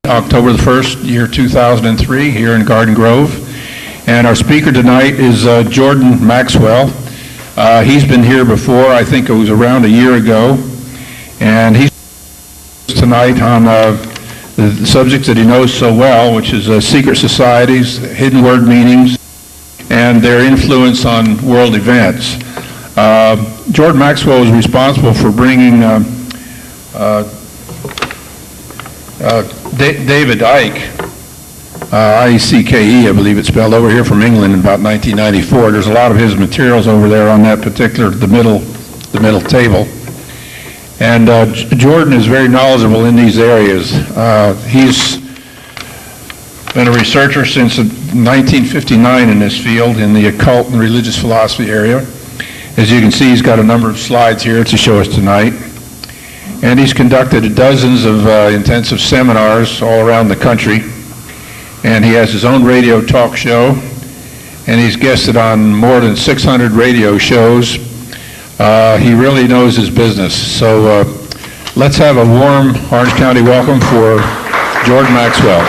October the 1st, year 2003, here in Garden Grove. And our speaker tonight is Jordan Maxwell. He's been here before. I think it was around a year ago. And he's tonight on the subjects that he knows so well, which is secret societies, hidden word meanings, and their influence on world events. Jordan Maxwell is responsible for bringing David Icke, I-E-C-K-E, I believe it's spelled, over here from England in about 1994. There's a lot of his materials over there on that particular, the middle table. And Jordan is very knowledgeable in these areas. He's been a researcher since 1959 in this field, in the occult and religious philosophy area. As you can see, he's got a number of slides here to show us tonight. And he's conducted dozens of intensive seminars all around the country. And he has his own radio talk show. And he's guested on more than 600 radio shows. He really knows his business. So let's have a warm Orange County welcome for Jordan Maxwell.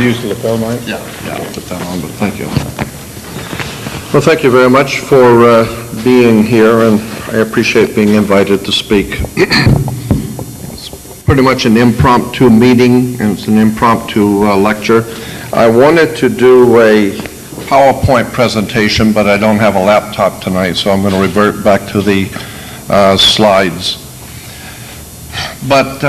Use the lapel mic? Yeah, I'll put that on, but thank you. Well, thank you very much for being here, and I appreciate being invited to speak. It's pretty much an impromptu meeting, and it's an impromptu lecture. I wanted to do a PowerPoint presentation, but I don't have a laptop tonight, so I'm going to revert back to the slides. But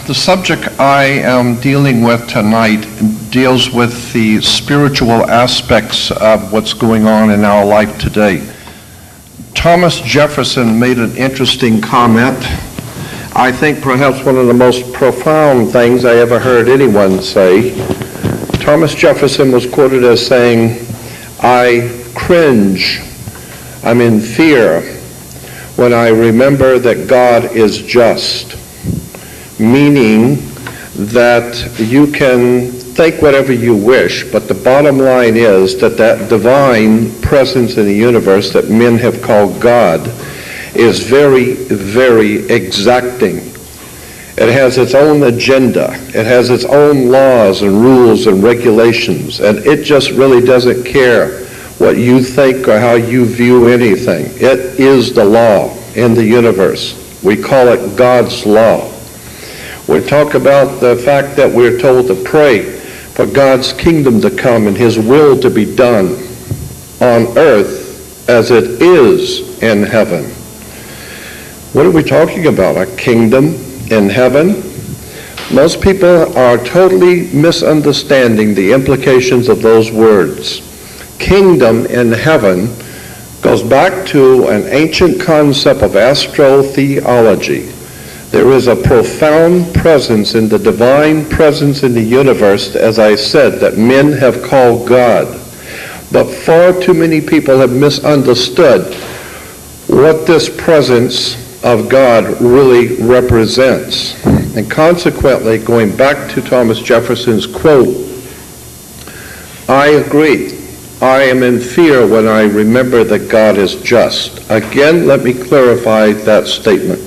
the subject I am dealing with tonight deals with the spiritual aspects of what's going on in our life today. Thomas Jefferson made an interesting comment. I think perhaps one of the most profound things I ever heard anyone say. Thomas Jefferson was quoted as saying, "I cringe, I'm in fear when I remember that God is just." Meaning that you can think whatever you wish, but the bottom line is that that divine presence in the universe that men have called God is very, very exacting. It has its own agenda. It has its own laws and rules and regulations, and it just really doesn't care what you think or how you view anything. It is the law in the universe. We call it God's law. We talk about the fact that we're told to pray for God's kingdom to come and His will to be done on earth as it is in heaven. What are we talking about? A kingdom in heaven? Most people are totally misunderstanding the implications of those words. Kingdom in heaven goes back to an ancient concept of astrotheology. There is a profound presence in the divine presence in the universe, as I said, that men have called God. But far too many people have misunderstood what this presence of God really represents. And consequently, going back to Thomas Jefferson's quote, I agree. I am in fear when I remember that God is just. Again, let me clarify that statement.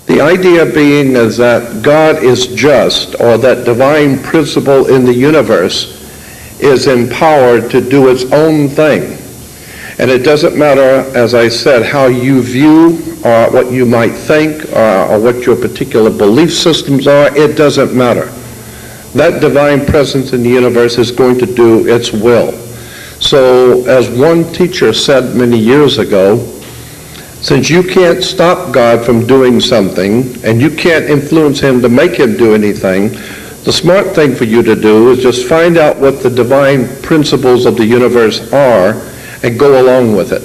The idea being is that God is just, or that divine principle in the universe is empowered to do its own thing. And it doesn't matter, as I said, how you view or what you might think or what your particular belief systems are. It doesn't matter. That divine presence in the universe is going to do its will. So, as one teacher said many years ago, since you can't stop God from doing something, and you can't influence Him to make Him do anything, the smart thing for you to do is just find out what the divine principles of the universe are and go along with it.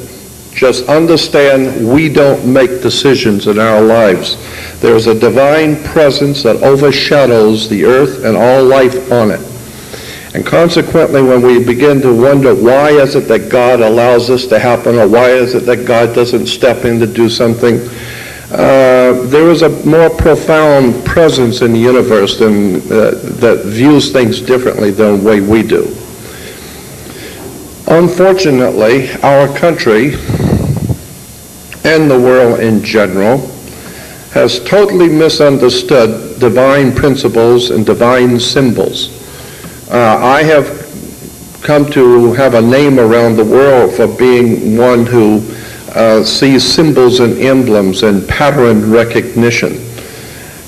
Just understand we don't make decisions in our lives. There's a divine presence that overshadows the earth and all life on it. And consequently, when we begin to wonder why is it that God allows this to happen, or why is it that God doesn't step in to do something, there is a more profound presence in the universe that views things differently than the way we do. Unfortunately, our country and the world in general has totally misunderstood divine principles and divine symbols. I have come to have a name around the world for being one who sees symbols and emblems and pattern recognition.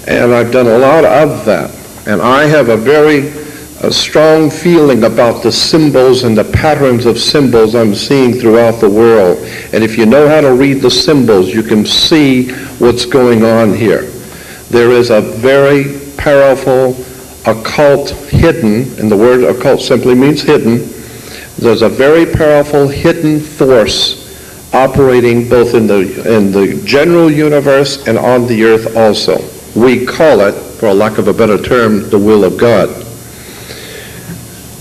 And I've done a lot of that. And I have a strong feeling about the symbols and the patterns of symbols I'm seeing throughout the world. And if you know how to read the symbols, you can see what's going on here. There is a very powerful occult hidden, and the word occult simply means hidden. There's a very powerful hidden force operating both in the general universe and on the earth also. We call it, for lack of a better term, the will of God.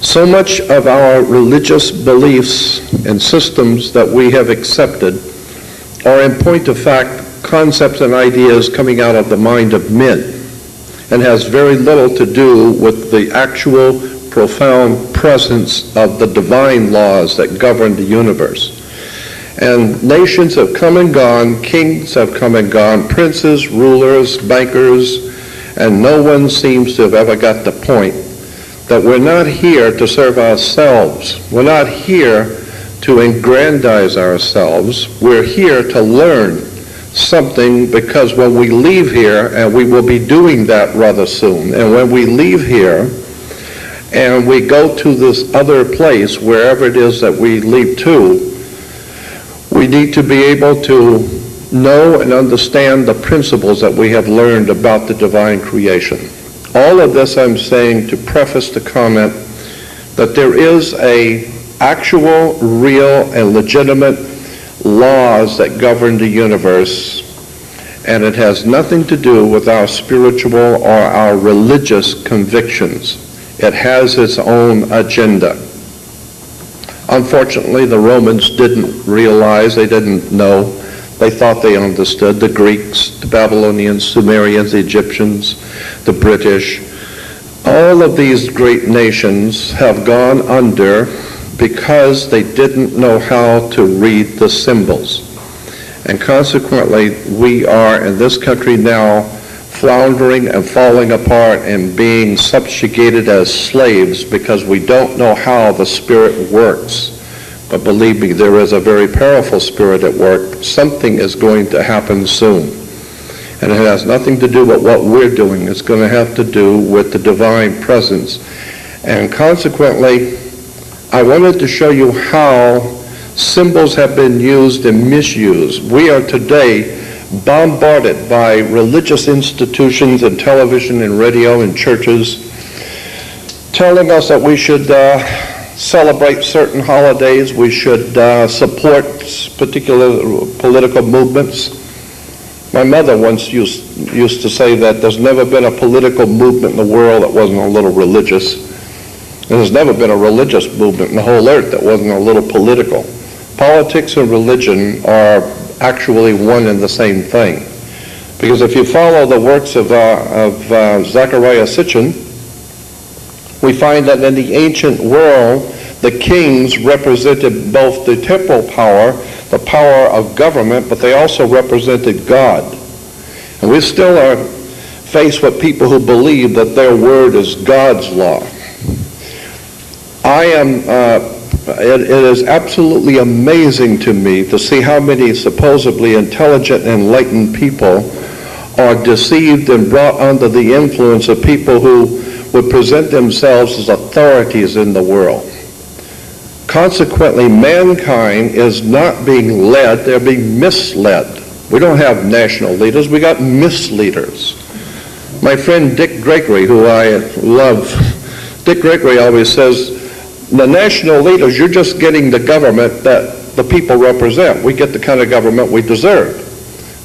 So much of our religious beliefs and systems that we have accepted are, in point of fact, concepts and ideas coming out of the mind of men, and has very little to do with the actual profound presence of the divine laws that govern the universe. And nations have come and gone, kings have come and gone, princes, rulers, bankers, and no one seems to have ever got the point that we're not here to serve ourselves. We're not here to aggrandize ourselves. We're here to learn something, because when we leave here, and we will be doing that rather soon, and when we leave here and we go to this other place, wherever it is that we leave to, we need to be able to know and understand the principles that we have learned about the divine creation. All of this I'm saying to preface the comment that there is a actual, real, and legitimate laws that govern the universe, and it has nothing to do with our spiritual or our religious convictions. It has its own agenda. Unfortunately, the Romans didn't realize, they didn't know. They thought they understood. The Greeks, the Babylonians, Sumerians, the Egyptians, the British. All of these great nations have gone under because they didn't know how to read the symbols. And consequently, we are in this country now floundering and falling apart and being subjugated as slaves because we don't know how the Spirit works. But believe me, there is a very powerful Spirit at work. Something is going to happen soon. And it has nothing to do with what we're doing. It's going to have to do with the divine presence. And consequently, I wanted to show you how symbols have been used and misused. We are today bombarded by religious institutions and television and radio and churches telling us that we should celebrate certain holidays, we should support particular political movements. My mother once used to say that there's never been a political movement in the world that wasn't a little religious. And there's never been a religious movement in the whole earth that wasn't a little political. Politics and religion are actually one and the same thing. Because if you follow the works of Zecharia Sitchin, we find that in the ancient world, the kings represented both the temporal power, the power of government, but they also represented God. And we still are faced with people who believe that their word is God's law. It is absolutely amazing to me to see how many supposedly intelligent, enlightened people are deceived and brought under the influence of people who would present themselves as authorities in the world. Consequently, mankind is not being led, they're being misled. We don't have national leaders, we got misleaders. My friend Dick Gregory, who I love, Dick Gregory always says, the national leaders, you're just getting the government that the people represent. We get the kind of government we deserve.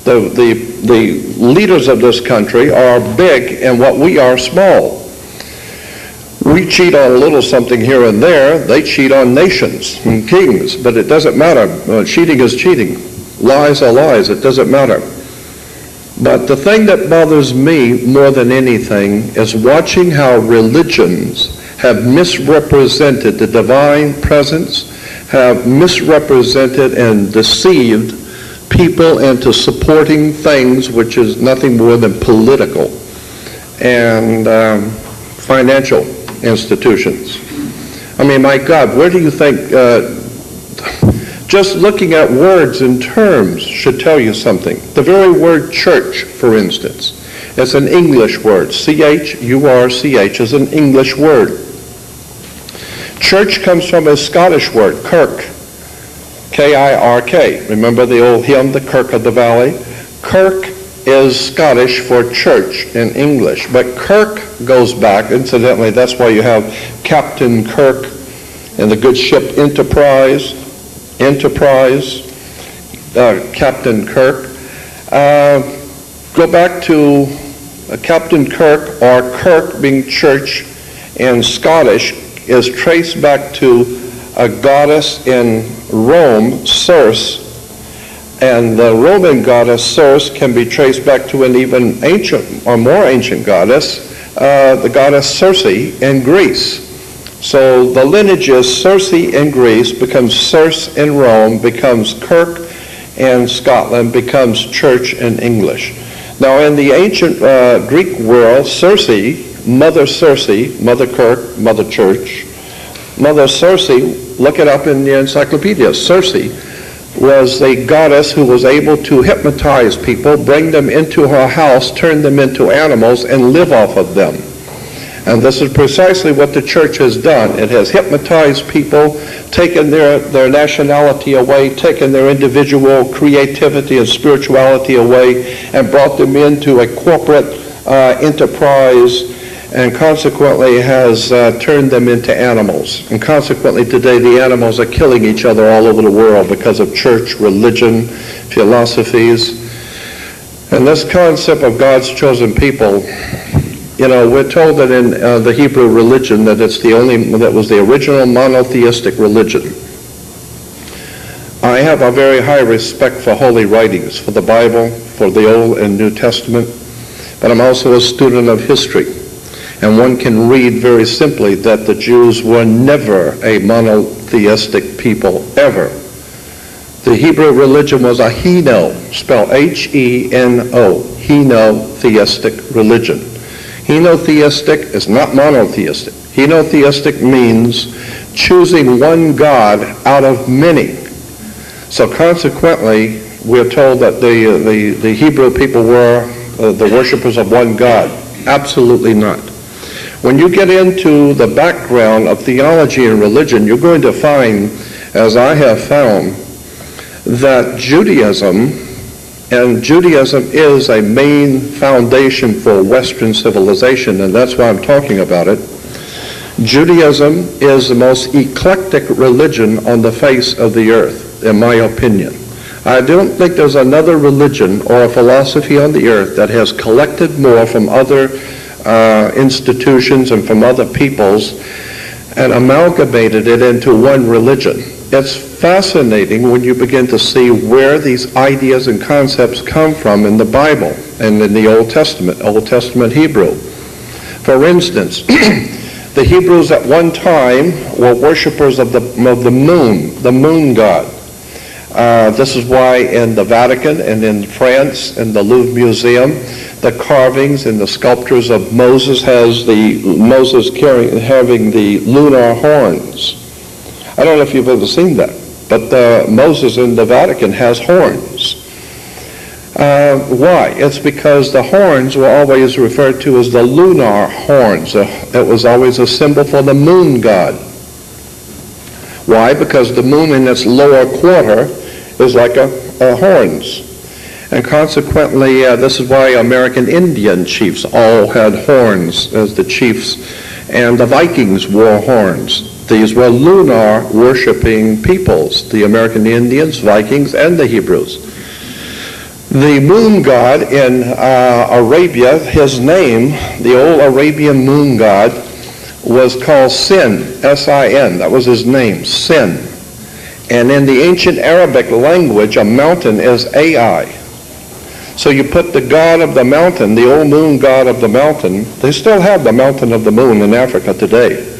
The leaders of this country are big and what we are small. We cheat on a little something here and there. They cheat on nations and kings, but it doesn't matter. Cheating is cheating. Lies are lies. It doesn't matter. But the thing that bothers me more than anything is watching how religions have misrepresented the divine presence, have misrepresented and deceived people into supporting things which is nothing more than political and financial institutions. I mean, my God, where do you think, just looking at words and terms should tell you something. The very word church, for instance, is an English word. C-H-U-R-C-H is an English word. Church comes from a Scottish word, kirk, K-I-R-K. Remember the old hymn, The Kirk of the Valley? Kirk is Scottish for church in English, but Kirk goes back, incidentally, that's why you have Captain Kirk and the good ship Enterprise, Captain Kirk. Go back to Captain Kirk, or Kirk being church in Scottish, is traced back to a goddess in Rome, Circe, and the Roman goddess Circe can be traced back to an even ancient or more ancient goddess, the goddess Circe in Greece. So the lineage is Circe in Greece, becomes Circe in Rome, becomes Kirk in Scotland, becomes church in English. Now in the ancient Greek world, Circe, Mother Kirk, Mother Church, Mother Circe, look it up in the encyclopedia. Circe was a goddess who was able to hypnotize people, bring them into her house, turn them into animals, and live off of them. And this is precisely what the church has done. It has hypnotized people, taken their nationality away, taken their individual creativity and spirituality away, and brought them into a corporate enterprise, and consequently has turned them into animals. And consequently today the animals are killing each other all over the world because of church, religion, philosophies. And this concept of God's chosen people, you know, we're told that in the Hebrew religion that that was the original monotheistic religion. I have a very high respect for holy writings, for the Bible, for the Old and New Testament, but I'm also a student of history. And one can read very simply that the Jews were never a monotheistic people, ever. The Hebrew religion was a heno, spelled H-E-N-O, henotheistic religion. Henotheistic is not monotheistic. Henotheistic means choosing one God out of many. So consequently, we're told that the Hebrew people were the worshipers of one God. Absolutely not. When you get into the background of theology and religion, you're going to find, as I have found, that Judaism is a main foundation for Western civilization, and that's why I'm talking about it. Judaism is the most eclectic religion on the face of the earth, in my opinion. I don't think there's another religion or a philosophy on the earth that has collected more from other institutions and from other peoples and amalgamated it into one religion. It's fascinating when you begin to see where these ideas and concepts come from in the Bible and in the Old Testament Hebrew. For instance, the Hebrews at one time were worshipers of the moon god. This is why in the Vatican and in France, in the Louvre Museum, the carvings and the sculptures of Moses having the lunar horns. I don't know if you've ever seen that, but Moses in the Vatican has horns. Why? It's because the horns were always referred to as the lunar horns. It was always a symbol for the moon god. Why? Because the moon in its lower quarter is like a horns. And consequently, this is why American Indian chiefs all had horns as the chiefs, and the Vikings wore horns. These were lunar worshiping peoples, the American Indians, Vikings, and the Hebrews. The moon god in Arabia, his name, the old Arabian moon god, was called Sin, S-I-N. That was his name, Sin. And in the ancient Arabic language, a mountain is Ai. So you put the god of the mountain, the old moon god of the mountain, they still have the mountain of the moon in Africa today.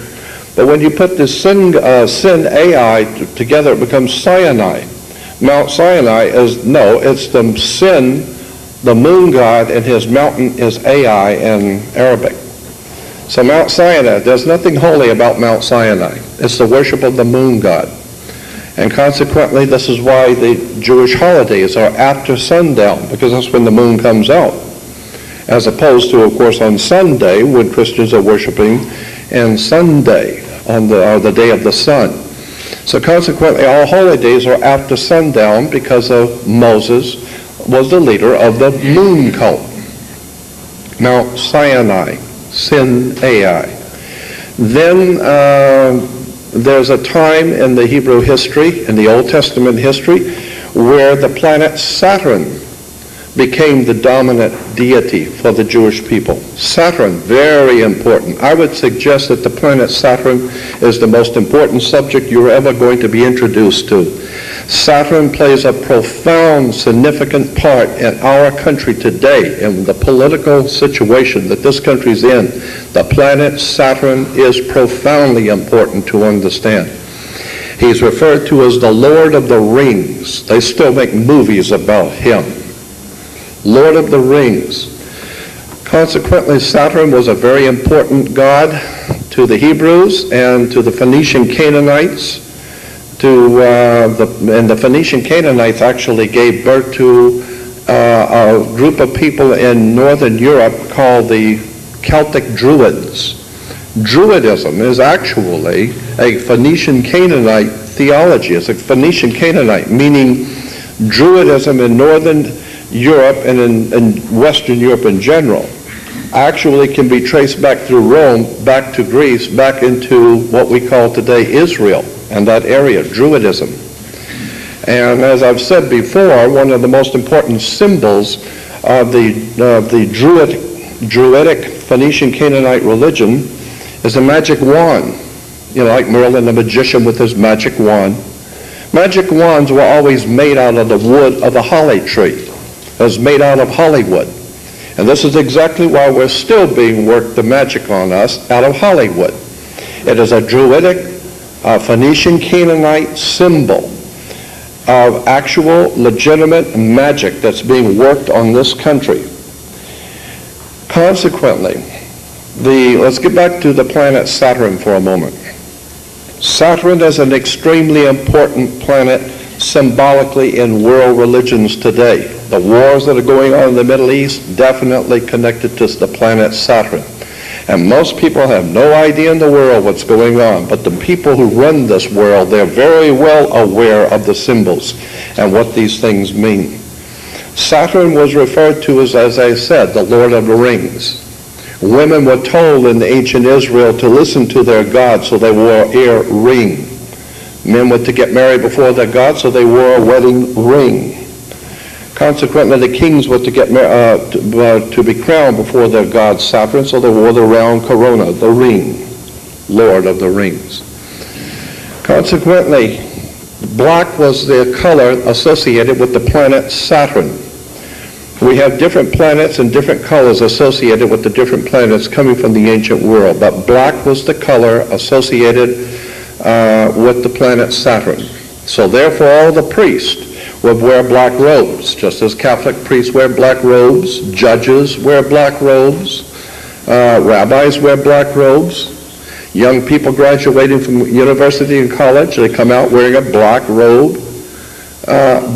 But when you put the Sin Ai together, it becomes Sinai. Mount Sinai is, no, it's the Sin, the moon god, and his mountain is Ai in Arabic. So Mount Sinai, there's nothing holy about Mount Sinai. It's the worship of the moon god. And consequently, this is why the Jewish holidays are after sundown, because that's when the moon comes out. As opposed to, of course, on Sunday, when Christians are worshiping, and Sunday, on the day of the sun. So consequently, all holidays are after sundown because of Moses was the leader of the moon cult. Mount Sinai, Sin Ai. Then there's a time in the Hebrew history, in the Old Testament history, where the planet Saturn became the dominant deity for the Jewish people. Saturn, very important. I would suggest that the planet Saturn is the most important subject you're ever going to be introduced to. Saturn plays a profound, significant part in our country today, in the political situation that this country's in. The planet Saturn is profoundly important to understand. He's referred to as the Lord of the Rings. They still make movies about him. Lord of the Rings. Consequently, Saturn was a very important god to the Hebrews and to the Phoenician Canaanites. And the Phoenician Canaanites actually gave birth to a group of people in northern Europe called the Celtic Druids. Druidism is actually a Phoenician Canaanite theology. It's a Phoenician Canaanite, meaning Druidism in northern Europe and in Western Europe in general actually can be traced back through Rome, back to Greece, back into what we call today Israel and that area, Druidism. And as I've said before, one of the most important symbols of the Druidic Phoenician Canaanite religion is a magic wand. You know, like Merlin the magician with his magic wand. Magic wands were always made out of the wood of the holly tree. It was made out of Hollywood. And this is exactly why we're still being worked the magic on us out of Hollywood. It is a Druidic, Phoenician Canaanite symbol of actual legitimate magic that's being worked on this country. Consequently, let's get back to the planet Saturn for a moment. Saturn is an extremely important planet symbolically in world religions today. The wars that are going on in the Middle East definitely connected to the planet Saturn. And most people have no idea in the world what's going on, but the people who run this world, they're very well aware of the symbols and what these things mean. Saturn was referred to as I said, the Lord of the Rings. Women were told in ancient Israel to listen to their god, so they wore an ear ring. Men were to get married before their god, so they wore a wedding ring. Consequently, the kings were to get to be crowned before their god Saturn, so they wore the round corona, the ring, Lord of the Rings. Consequently, black was the color associated with the planet Saturn. We have different planets and different colors associated with the different planets coming from the ancient world, but black was the color associated with the planet Saturn. So therefore all the priests would wear black robes, just as Catholic priests wear black robes, judges wear black robes, rabbis wear black robes. Young people graduating from university and college, they come out wearing a black robe.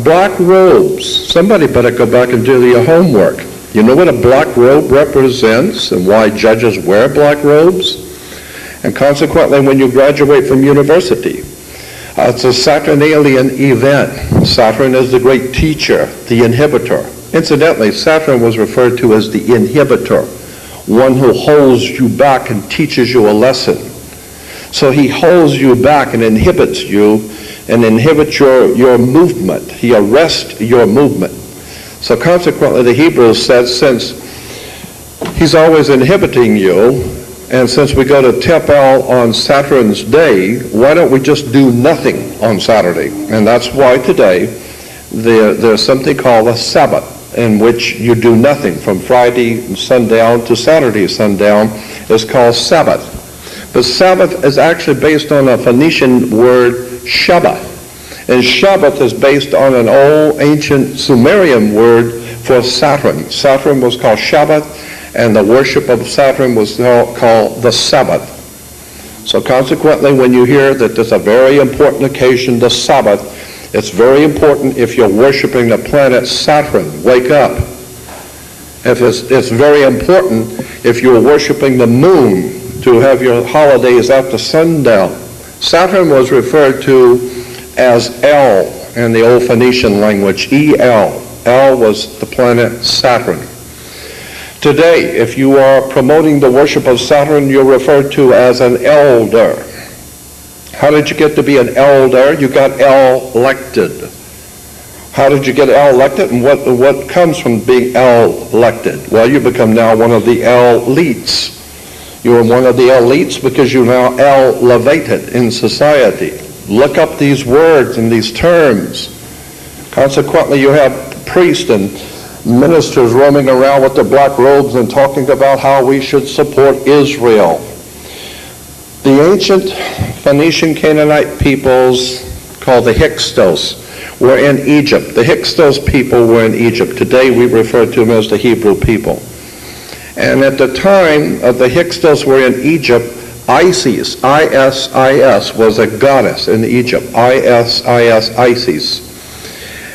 Black robes, somebody better go back and do your homework. You know what a black robe represents and why judges wear black robes? And consequently, when you graduate from university, it's a Saturnalian event. Saturn is the great teacher, the inhibitor. Incidentally, Saturn was referred to as the inhibitor, one who holds you back and teaches you a lesson. So he holds you back and inhibits you and inhibits your movement. He arrests your movement. So consequently, the Hebrews said, since he's always inhibiting you, and since we go to Tepal on Saturn's day, why don't we just do nothing on Saturday? And that's why today there's something called a Sabbath, in which you do nothing from Friday sundown to Saturday sundown. It's called Sabbath. But Sabbath is actually based on a Phoenician word, Shabbat. And Shabbat is based on an old ancient Sumerian word for Saturn. Saturn was called Shabbat, and the worship of Saturn was called the Sabbath. So consequently, when you hear that there's a very important occasion, the Sabbath, it's very important if you're worshiping the planet Saturn. Wake up. It's very important if you're worshiping the moon to have your holidays after sundown. Saturn was referred to as El in the old Phoenician language, El. El was the planet Saturn. Today, if you are promoting the worship of Saturn, you're referred to as an elder. How did you get to be an elder? You got elected. How did you get elected, and what comes from being elected? Well, you become now one of the elites. You are one of the elites because you're now elevated in society. Look up these words and these terms. Consequently, you have priests and ministers roaming around with their black robes and talking about how we should support Israel. The ancient Phoenician Canaanite peoples called the Hyksos were in Egypt. The Hyksos people were in Egypt. Today we refer to them as the Hebrew people. And at the time of the Hyksos were in Egypt, Isis, I-S-I-S, was a goddess in Egypt. Isis.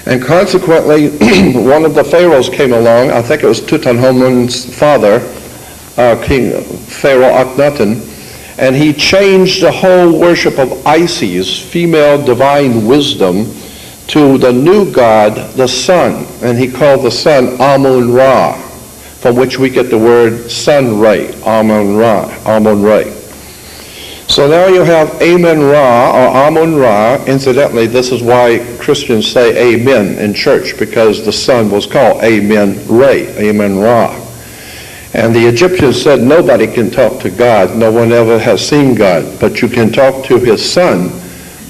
And consequently, one of the pharaohs came along. I think it was Tutankhamun's father, King Pharaoh Akhenaten, and he changed the whole worship of Isis, female divine wisdom, to the new god, the sun. And he called the sun Amun-Ra, from which we get the word sun ray, Amun-Ra, Amun-Ra. So now you have Amun-Ra or Amun-Ra. Incidentally, this is why Christians say amen in church, because the sun was called Amun-Ra, Amun-Ra. And the Egyptians said nobody can talk to God. No one ever has seen God. But you can talk to his son,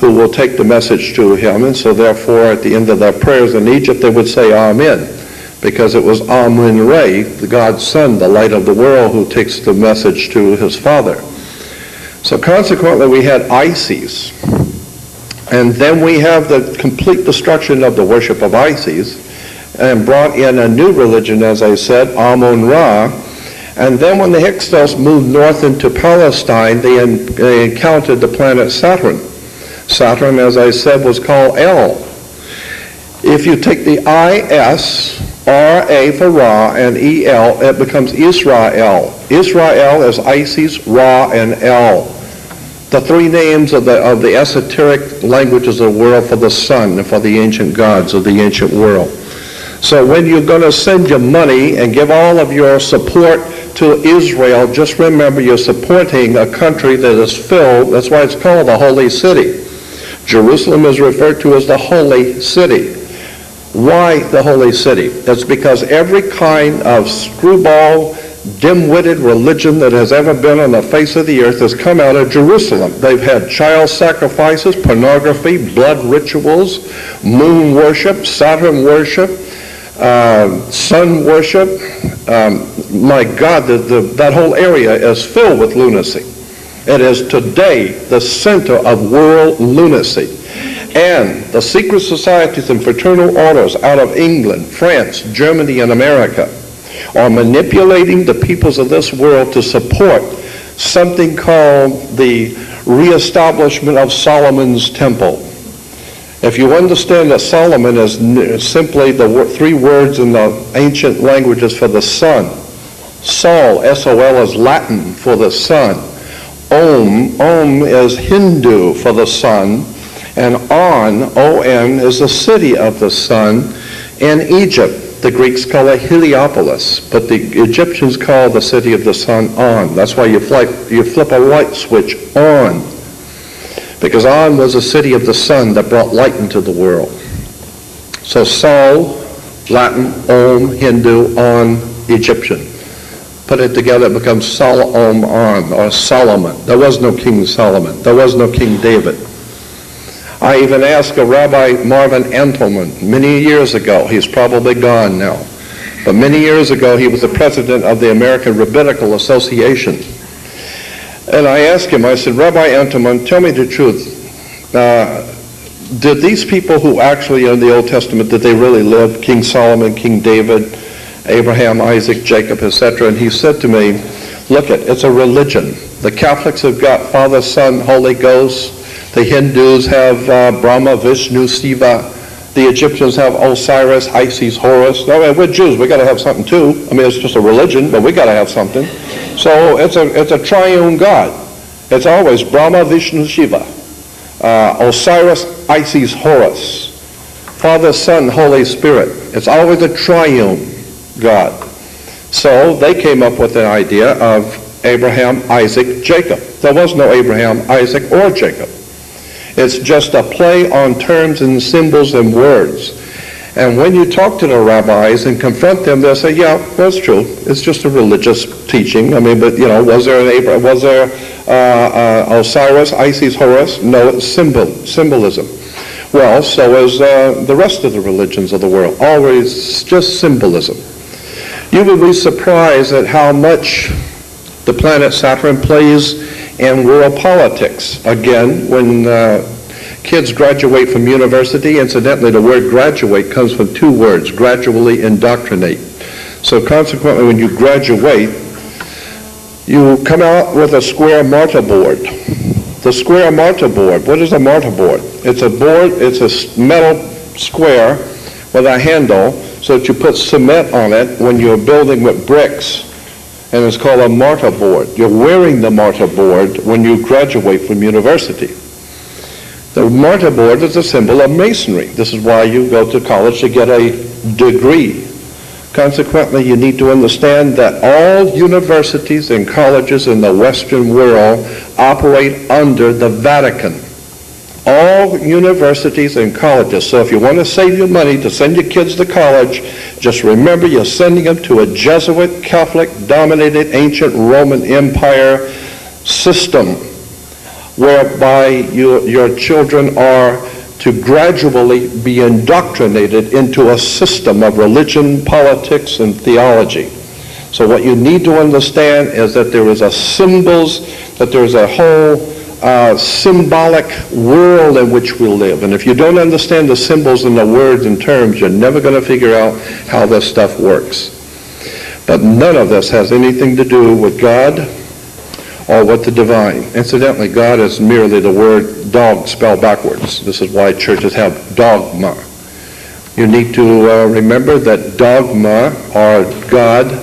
who will take the message to him. And so therefore, at the end of their prayers in Egypt, they would say Amen, because it was Amun-Ra, the God's son, the light of the world, who takes the message to his father. So consequently, we had Isis. And then we have the complete destruction of the worship of Isis, and brought in a new religion, as I said, Amun-Ra. And then when the Hyksos moved north into Palestine, they encountered the planet Saturn. Saturn, as I said, was called El. If you take the I-S, R-A for Ra, and E-L, it becomes Israel. Israel is Isis, Ra, and El. The three names of the esoteric languages of the world for the sun and for the ancient gods of the ancient world. So when you're going to send your money and give all of your support to Israel, just remember you're supporting a country that is filled, that's why it's called the Holy City. Jerusalem is referred to as the Holy City. Why the Holy City? It's because every kind of screwball, dim-witted religion that has ever been on the face of the earth has come out of Jerusalem. They've had child sacrifices, pornography, blood rituals, moon worship, Saturn worship, sun worship. My God, that whole area is filled with lunacy. It is today the center of world lunacy. And the secret societies and fraternal orders out of England, France, Germany, and America are manipulating the peoples of this world to support something called the reestablishment of Solomon's temple. If you understand that Solomon is simply the three words in the ancient languages for the sun. Sol, S-O-L, is Latin for the sun. Om is Hindu for the sun. And On, O-N, is the city of the sun in Egypt. The Greeks call it Heliopolis, but the Egyptians call the city of the sun On. That's why you flip a light switch on, because On was the city of the sun that brought light into the world. So Sol, Latin, Om, Hindu, On, Egyptian. Put it together, it becomes Solomon, or Solomon. There was no King Solomon. There was no King David. I even asked a Rabbi Marvin Entelman many years ago. He's probably gone now. But many years ago, he was the president of the American Rabbinical Association. And I asked him, I said, Rabbi Entelman, tell me the truth. did these people who actually in the Old Testament, did they really live? King Solomon, King David, Abraham, Isaac, Jacob, etc. And he said to me, look, it's a religion. The Catholics have got Father, Son, Holy Ghost. The Hindus have Brahma, Vishnu, Shiva. The Egyptians have Osiris, Isis, Horus. No, we're Jews. We got to have something too. I mean, it's just a religion, but we got to have something. So it's a triune God. It's always Brahma, Vishnu, Shiva. Osiris, Isis, Horus. Father, Son, Holy Spirit. It's always a triune God. So they came up with an idea of Abraham, Isaac, Jacob. There was no Abraham, Isaac, or Jacob. It's just a play on terms and symbols and words. And when you talk to the rabbis and confront them, they'll say, yeah, that's true. It's just a religious teaching. I mean, but, was there Osiris, Isis, Horus? No, it's symbolism. Well, so is the rest of the religions of the world. Always just symbolism. You would be surprised at how much the planet Saturn plays in world politics. Again, when kids graduate from university, incidentally, the word graduate comes from two words, gradually indoctrinate. So consequently, when you graduate, you come out with a square martyr board. The square martyr board, what is a martyr board? It's a board, it's a metal square with a handle so that you put cement on it when you're building with bricks. And it's called a martyr board. You're wearing the martyr board when you graduate from university. The martyr board is a symbol of masonry. This is why you go to college to get a degree. Consequently, you need to understand that all universities and colleges in the Western world operate under the Vatican. All universities and colleges. So if you want to save your money to send your kids to college, just remember you're sending them to a Jesuit, Catholic-dominated ancient Roman Empire system whereby your children are to gradually be indoctrinated into a system of religion, politics, and theology. So what you need to understand is that there is a whole symbolic world in which we live. And if you don't understand the symbols and the words and terms, you're never going to figure out how this stuff works. But none of this has anything to do with God or with the divine. Incidentally, God is merely the word dog spelled backwards. This is why churches have dogma. You need to remember that dogma or God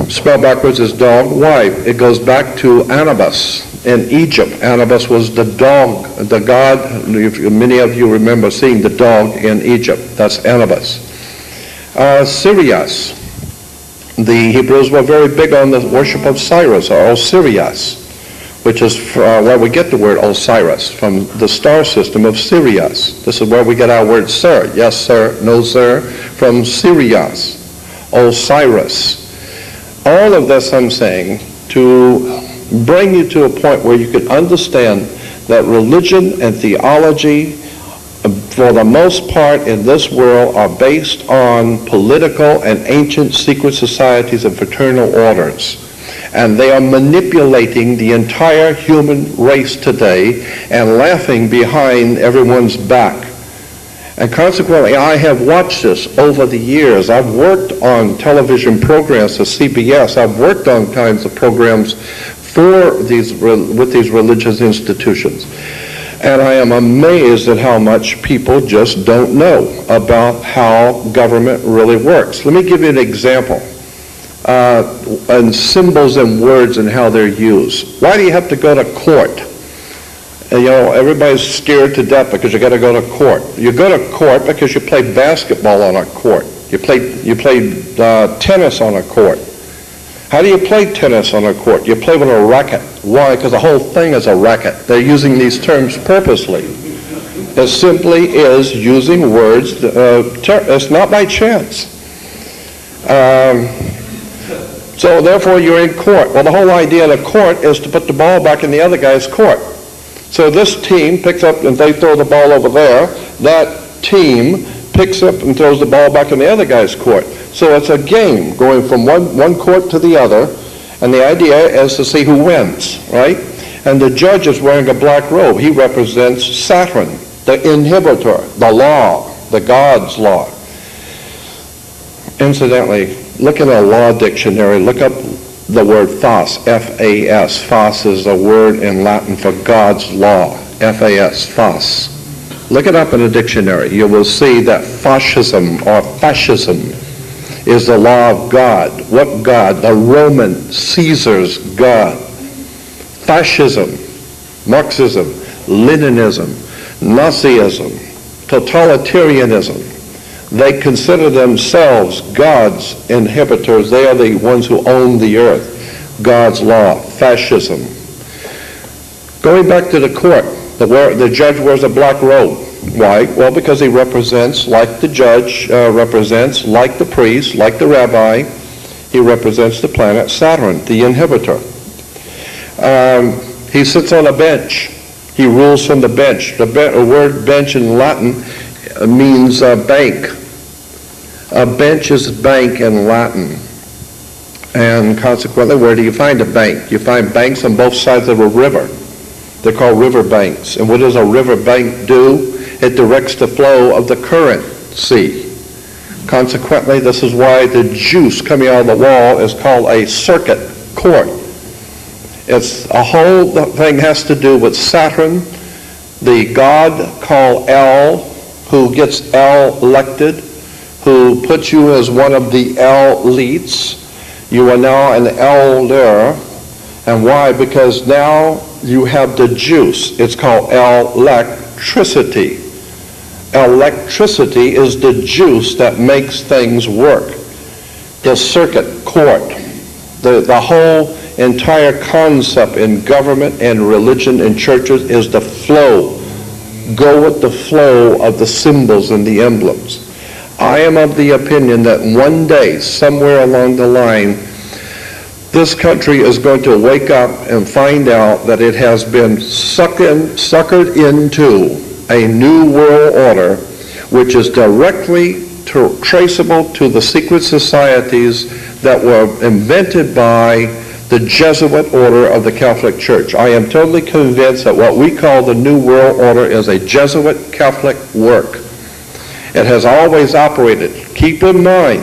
spelled backwards is dog. Why? It goes back to Anubis in Egypt. Anubis was the dog, the god. Many of you remember seeing the dog in Egypt. That's Anubis. Sirius. The Hebrews were very big on the worship of Cyrus, or Osiris, which is where we get the word Osiris, from the star system of Sirius. This is where we get our word sir. Yes, sir. No, sir. From Sirius. Osiris. All of this I'm saying to bring you to a point where you can understand that religion and theology, for the most part in this world, are based on political and ancient secret societies and fraternal orders. And they are manipulating the entire human race today and laughing behind everyone's back. And consequently, I have watched this over the years. I've worked on television programs for CBS. I've worked on kinds of programs with these religious institutions. And I am amazed at how much people just don't know about how government really works. Let me give you an example. And symbols and words and how they're used. Why do you have to go to court? Everybody's scared to death because you got to go to court. You go to court because you play basketball on a court. You play tennis on a court. How do you play tennis on a court? You play with a racket. Why? Because the whole thing is a racket. They're using these terms purposely. It simply is using words. It's not by chance. So therefore you're in court. Well, the whole idea of the court is to put the ball back in the other guy's court. So this team picks up and they throw the ball over there. That team picks up and throws the ball back in the other guy's court. So it's a game going from one court to the other, and the idea is to see who wins, right? And the judge is wearing a black robe. He represents Saturn, the inhibitor, the law, the God's law. Incidentally, look at a law dictionary. Look up the word fas, F-A-S. Fas is a word in Latin for God's law, F-A-S, fas. Look it up in a dictionary. You will see that fascism or fascism is the law of God. What God? The Roman Caesar's God. Fascism, Marxism, Leninism, Nazism, totalitarianism. They consider themselves God's inhibitors. They are the ones who own the earth. God's law, fascism. Going back to the court, the judge wears a black robe. Why? Well, because he represents, like the judge represents, like the priest, like the rabbi, he represents the planet Saturn, the inhibitor. He sits on a bench. He rules from the bench. The word bench in Latin means bank. A bench is bank in Latin. And consequently, where do you find a bank? You find banks on both sides of a river. They're called river banks. And what does a river bank do? It directs the flow of the current sea. Consequently, this is why the juice coming out of the wall is called a circuit court. It's a whole thing has to do with Saturn, the god called El, who gets El elected, who puts you as one of the elites. You are now an elder. And why? Because now you have the juice. It's called electricity. Electricity is the juice that makes things work. The circuit court, the whole entire concept in government and religion and churches is the flow. Go with the flow of the symbols and the emblems. I am of the opinion that one day, somewhere along the line, this country is going to wake up and find out that it has been suckered into a new world order, which is directly traceable to the secret societies that were invented by the Jesuit order of the Catholic Church. I am totally convinced that what we call the New World Order is a Jesuit Catholic work. It has always operated. Keep in mind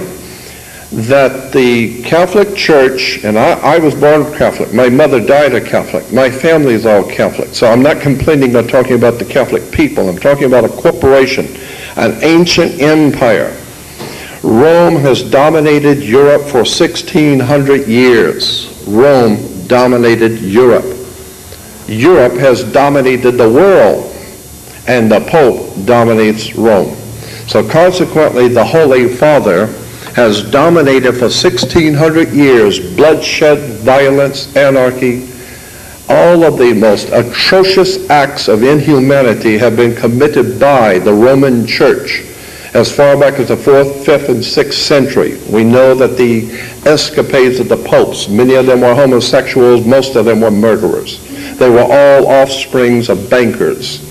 that the Catholic Church, and I was born Catholic, my mother died a Catholic, my family is all Catholic, so I'm not complaining or talking about the Catholic people, I'm talking about a corporation, an ancient empire. Rome has dominated Europe for 1,600 years. Rome dominated Europe. Europe has dominated the world, and the Pope dominates Rome. So consequently, the Holy Father has dominated for 1,600 years, bloodshed, violence, anarchy. All of the most atrocious acts of inhumanity have been committed by the Roman Church as far back as the 4th, 5th, and 6th century. We know that the escapades of the popes, many of them were homosexuals, most of them were murderers. They were all offsprings of bankers.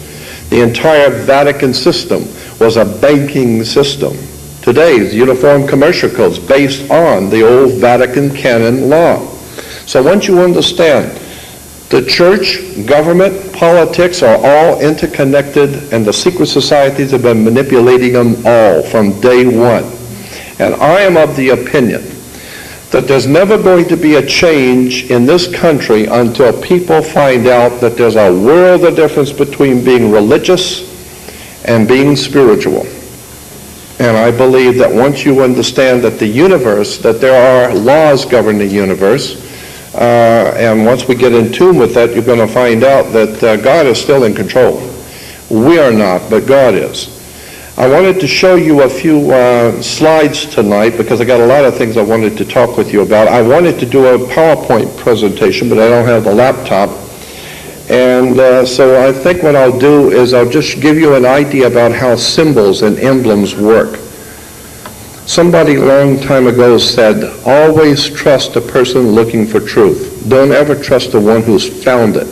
The entire Vatican system was a banking system. Today's Uniform Commercial Code is based on the old Vatican canon law. So once you understand, the church, government, politics are all interconnected, and the secret societies have been manipulating them all from day one. And I am of the opinion that there's never going to be a change in this country until people find out that there's a world of difference between being religious and being spiritual. And I believe that once you understand that the universe, that there are laws governing the universe, and once we get in tune with that, you're going to find out that God is still in control. We are not, but God is. I wanted to show you a few slides tonight because I got a lot of things I wanted to talk with you about. I wanted to do a PowerPoint presentation, but I don't have the laptop. And so I think what I'll do is I'll just give you an idea about how symbols and emblems work. Somebody a long time ago said, always trust a person looking for truth. Don't ever trust the one who's found it.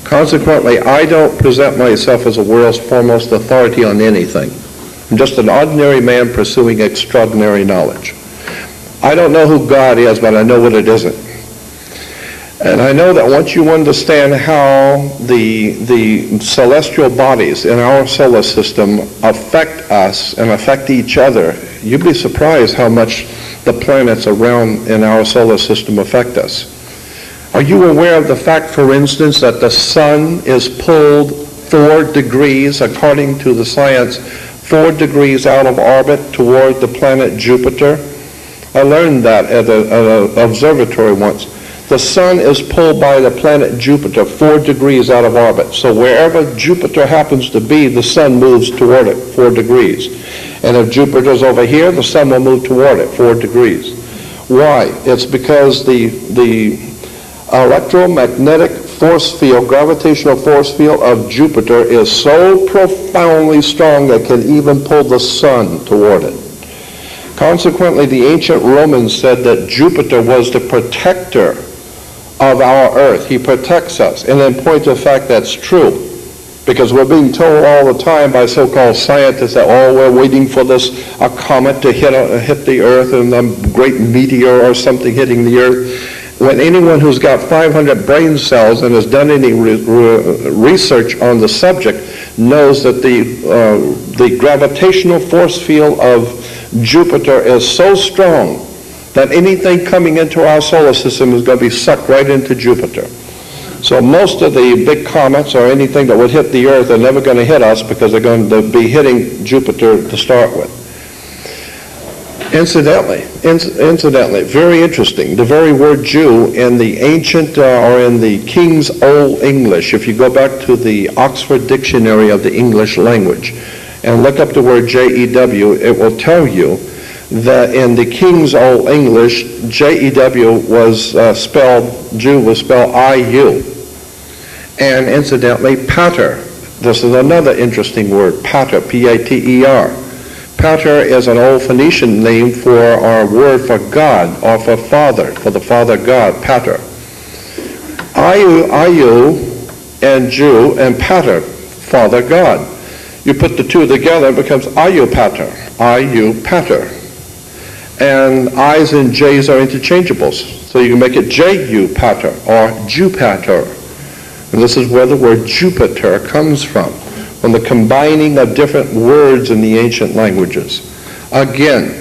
Consequently, I don't present myself as the world's foremost authority on anything. I'm just an ordinary man pursuing extraordinary knowledge. I don't know who God is, but I know what it isn't. And I know that once you understand how the celestial bodies in our solar system affect us and affect each other, you'd be surprised how much the planets around in our solar system affect us. Are you aware of the fact, for instance, that the sun is pulled 4 degrees, according to the science, 4 degrees out of orbit toward the planet Jupiter? I learned that at an observatory once. The sun is pulled by the planet Jupiter 4 degrees out of orbit. So wherever Jupiter happens to be, the sun moves toward it 4 degrees. And if Jupiter's over here, the sun will move toward it 4 degrees. Why? It's because the electromagnetic force field, gravitational force field of Jupiter is so profoundly strong that it can even pull the sun toward it. Consequently, the ancient Romans said that Jupiter was the protector of our earth. He protects us. And in point of fact, that's true. Because we're being told all the time by so-called scientists that, we're waiting for a comet to hit the earth and a great meteor or something hitting the earth. When anyone who's got 500 brain cells and has done any research on the subject knows that the gravitational force field of Jupiter is so strong that anything coming into our solar system is going to be sucked right into Jupiter. So most of the big comets or anything that would hit the Earth are never going to hit us because they're going to be hitting Jupiter to start with. Incidentally, very interesting, the very word Jew in the ancient or in the King's Old English, if you go back to the Oxford Dictionary of the English language and look up the word J-E-W, it will tell you that in the King's Old English, J-E-W was spelled, Jew was spelled I-U. And incidentally, pater, this is another interesting word, pater, P-A-T-E-R. Pater is an old Phoenician name for our word for God or for Father, for the Father God, pater. I-U and Jew and pater, Father God. You put the two together, it becomes I-U pater, I-U pater. And I's and J's are interchangeables. So you can make it J-U pater or Jupater. And this is where the word Jupiter comes from the combining of different words in the ancient languages. Again,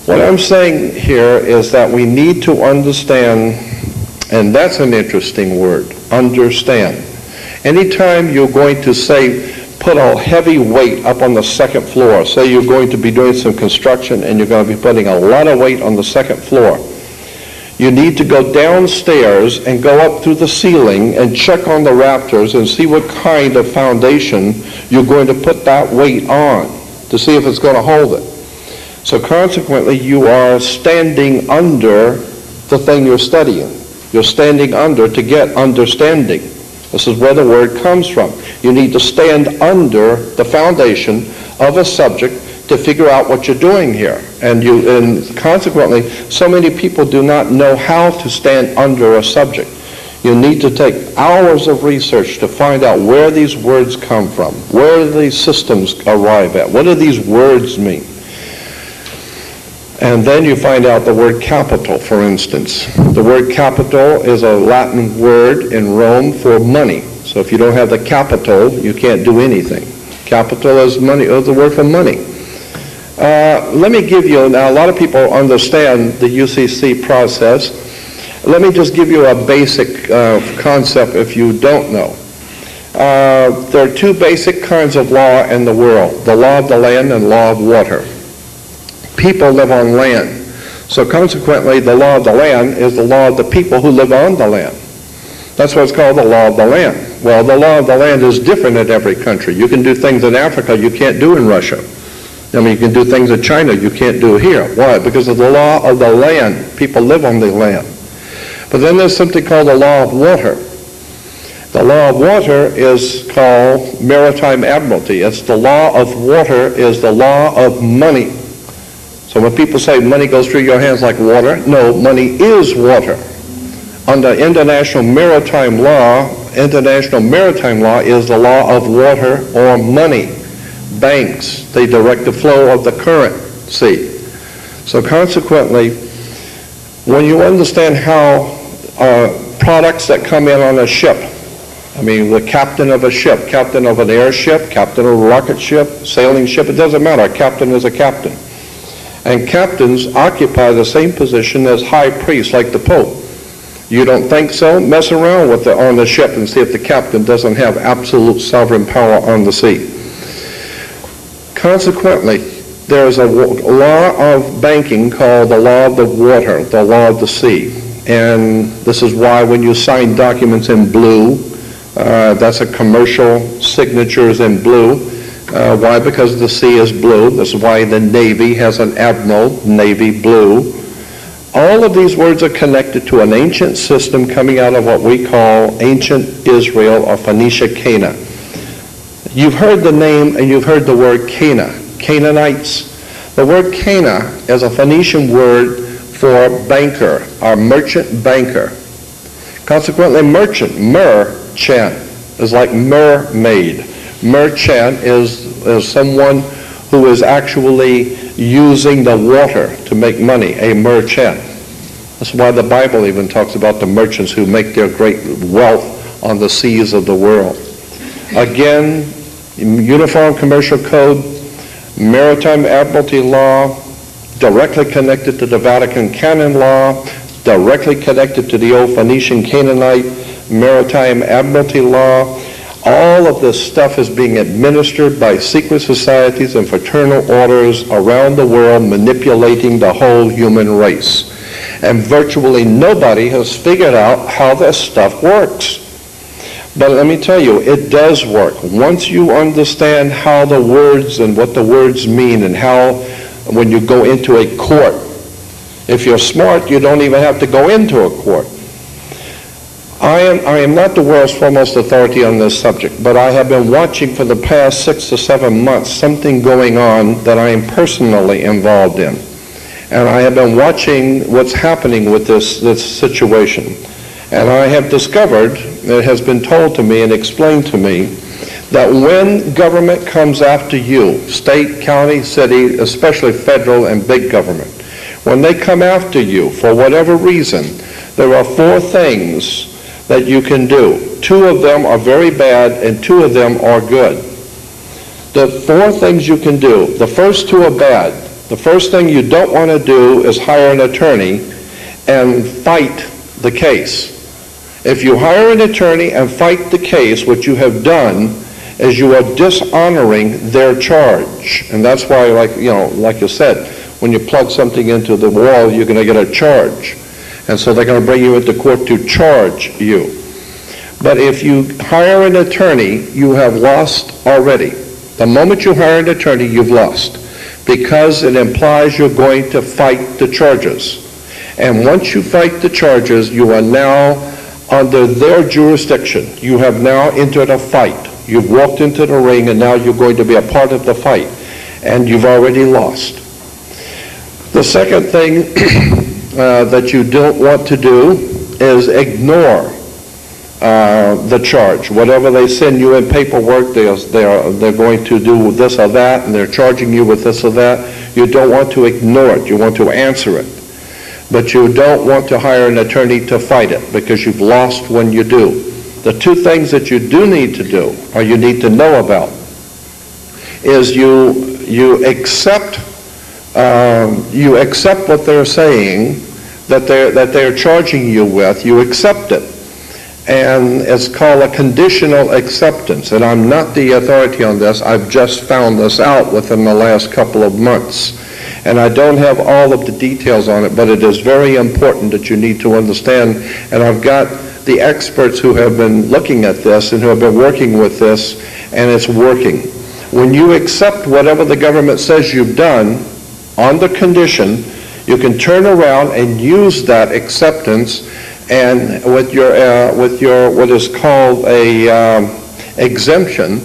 what I'm saying here is that we need to understand, and that's an interesting word, understand. Anytime you're going to say, put a heavy weight up on the second floor, say you're going to be doing some construction and you're going to be putting a lot of weight on the second floor, you need to go downstairs and go up through the ceiling and check on the rafters and see what kind of foundation you're going to put that weight on to see if it's going to hold it. So consequently, you are standing under the thing you're studying. You're standing under to get understanding. This is where the word comes from. You need to stand under the foundation of a subject to figure out what you're doing here. And consequently, so many people do not know how to stand under a subject. You need to take hours of research to find out where these words come from, where these systems arrive at, what do these words mean. And then you find out the word capital, for instance. The word capital is a Latin word in Rome for money. So if you don't have the capital, you can't do anything. Capital is money, is the word for money. Let me give you, now a lot of people understand the UCC process. Let me just give you a basic concept if you don't know. There are two basic kinds of law in the world, the law of the land and law of water. People live on land. So consequently, the law of the land is the law of the people who live on the land. That's what's called the law of the land. Well, the law of the land is different in every country. You can do things in Africa you can't do in Russia. I mean, you can do things in China you can't do here. Why? Because of the law of the land. People live on the land. But then there's something called the law of water. The law of water is called maritime admiralty. It's the law of water is the law of money. So when people say money goes through your hands like water, no, money is water. Under international maritime law is the law of water or money. Banks, they direct the flow of the currency. So consequently, when you understand how products that come in on a ship. I mean, the captain of a ship, captain of an airship, captain of a rocket ship, sailing ship, it doesn't matter. A captain is a captain. And captains occupy the same position as high priests, like the Pope. You don't think so? Mess around with on the ship and see if the captain doesn't have absolute sovereign power on the sea. Consequently, there is a law of banking called the law of the water, the law of the sea. And this is why when you sign documents in blue, that's a commercial signatures in blue. Why? Because the sea is blue. This is why the Navy has an admiral, Navy blue. All of these words are connected to an ancient system coming out of what we call ancient Israel or Phoenicia Cana. You've heard the name and you've heard the word Cana, Canaanites. The word Cana is a Phoenician word for banker or merchant banker. Consequently, merchant, mer-chan, is like mermaid. Merchant is someone who is actually using the water to make money, a merchant. That's why the Bible even talks about the merchants who make their great wealth on the seas of the world. Again, Uniform Commercial Code, Maritime Admiralty Law, directly connected to the Vatican Canon Law, directly connected to the old Phoenician Canaanite Maritime Admiralty Law. All of this stuff is being administered by secret societies and fraternal orders around the world, manipulating the whole human race. And virtually nobody has figured out how this stuff works. But let me tell you, it does work. Once you understand how the words and what the words mean and how, when you go into a court, if you're smart, you don't even have to go into a court. I am not the world's foremost authority on this subject, but I have been watching for the past 6 to 7 months something going on that I am personally involved in. And I have been watching what's happening with this situation. And I have discovered, it has been told to me and explained to me, that when government comes after you, state, county, city, especially federal and big government, when they come after you for whatever reason, there are 4 things that you can do. 2 of them are very bad and 2 of them are good. The 4 things you can do, the first 2 are bad. The first thing you don't want to do is hire an attorney and fight the case. If you hire an attorney and fight the case, what you have done is you are dishonoring their charge. And that's why, like you said, when you plug something into the wall, you're going to get a charge. And so they're going to bring you into court to charge you. But if you hire an attorney, you have lost already. The moment you hire an attorney, you've lost, because it implies you're going to fight the charges. And once you fight the charges, you are now under their jurisdiction. You have now entered a fight. You've walked into the ring, and now you're going to be a part of the fight. And you've already lost. The second thing that you don't want to do is ignore the charge. Whatever they send you in paperwork, they're going to do this or that, and they're charging you with this or that. You don't want to ignore it. You want to answer it. But you don't want to hire an attorney to fight it, because you've lost when you do. The 2 things that you do need to do, or you need to know about, is you accept what they're saying that they're charging you with. You accept it, and it's called a conditional acceptance. And I'm not the authority on this. I've just found this out within the last couple of months. And I don't have all of the details on it, but it is very important that you need to understand. And I've got the experts who have been looking at this and who have been working with this, and it's working. When you accept whatever the government says you've done on the condition, you can turn around and use that acceptance, and with your what is called a exemption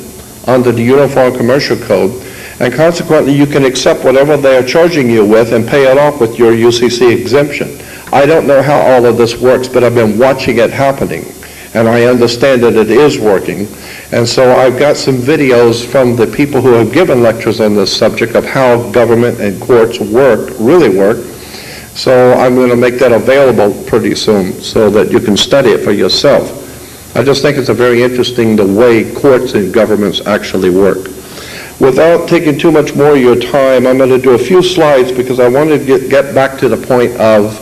under the Uniform Commercial Code. And consequently, you can accept whatever they are charging you with and pay it off with your UCC exemption. I don't know how all of this works, but I've been watching it happening, and I understand that it is working. And so I've got some videos from the people who have given lectures on this subject of how government and courts really work. So I'm going to make that available pretty soon so that you can study it for yourself. I just think it's a very interesting the way courts and governments actually work. Without taking too much more of your time, I'm going to do a few slides because I want to get back to the point of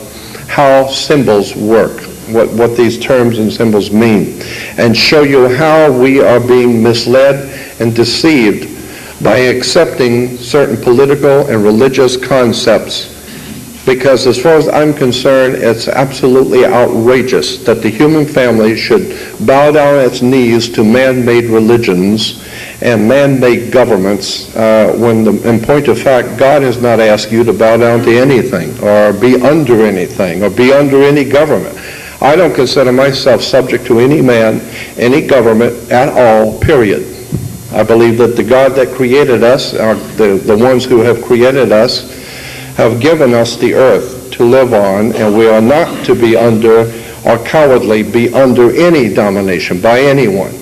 how symbols work, what these terms and symbols mean, and show you how we are being misled and deceived by accepting certain political and religious concepts. Because as far as I'm concerned, it's absolutely outrageous that the human family should bow down its knees to man-made religions and man-made governments when in point of fact, God has not asked you to bow down to anything or be under anything or be under any government. I don't consider myself subject to any man, any government at all, period. I believe that the God that created us, the ones who have created us, have given us the earth to live on, and we are not to be under or cowardly be under any domination by anyone.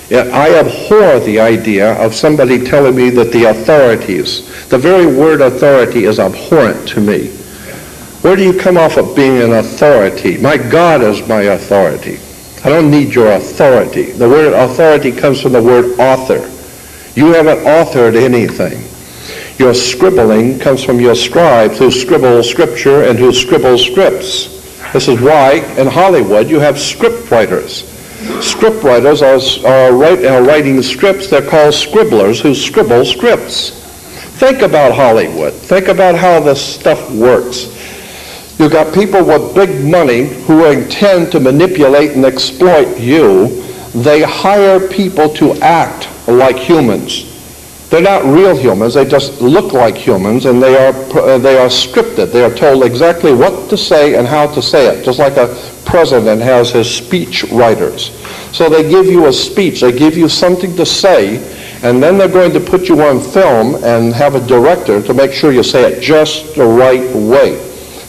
Yet I abhor the idea of somebody telling me that the authorities, the very word authority is abhorrent to me. Where do you come off of being an authority? My God is my authority. I don't need your authority. The word authority comes from the word author. You haven't authored anything. Your scribbling comes from your scribes who scribble scripture and who scribble scripts. This is why in Hollywood you have script writers. Script writers are writing scripts. They're called scribblers who scribble scripts. Think about Hollywood. Think about how this stuff works. You've got people with big money who intend to manipulate and exploit you. They hire people to act like humans. They're not real humans, they just look like humans, and they are scripted. They are told exactly what to say and how to say it, just like a president has his speech writers. So they give you a speech, they give you something to say, and then they're going to put you on film and have a director to make sure you say it just the right way.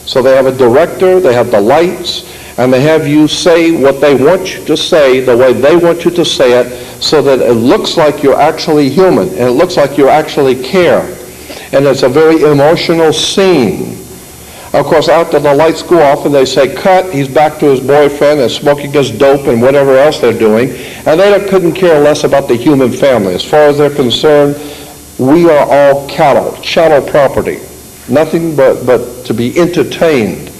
So they have a director, they have the lights, and they have you say what they want you to say the way they want you to say it, so that it looks like you're actually human and it looks like you actually care. And it's a very emotional scene. Of course, after the lights go off and they say cut, he's back to his boyfriend and smoking his dope and whatever else they're doing, and they couldn't care less about the human family. As far as they're concerned, we are all cattle, chattel property, nothing but to be entertained.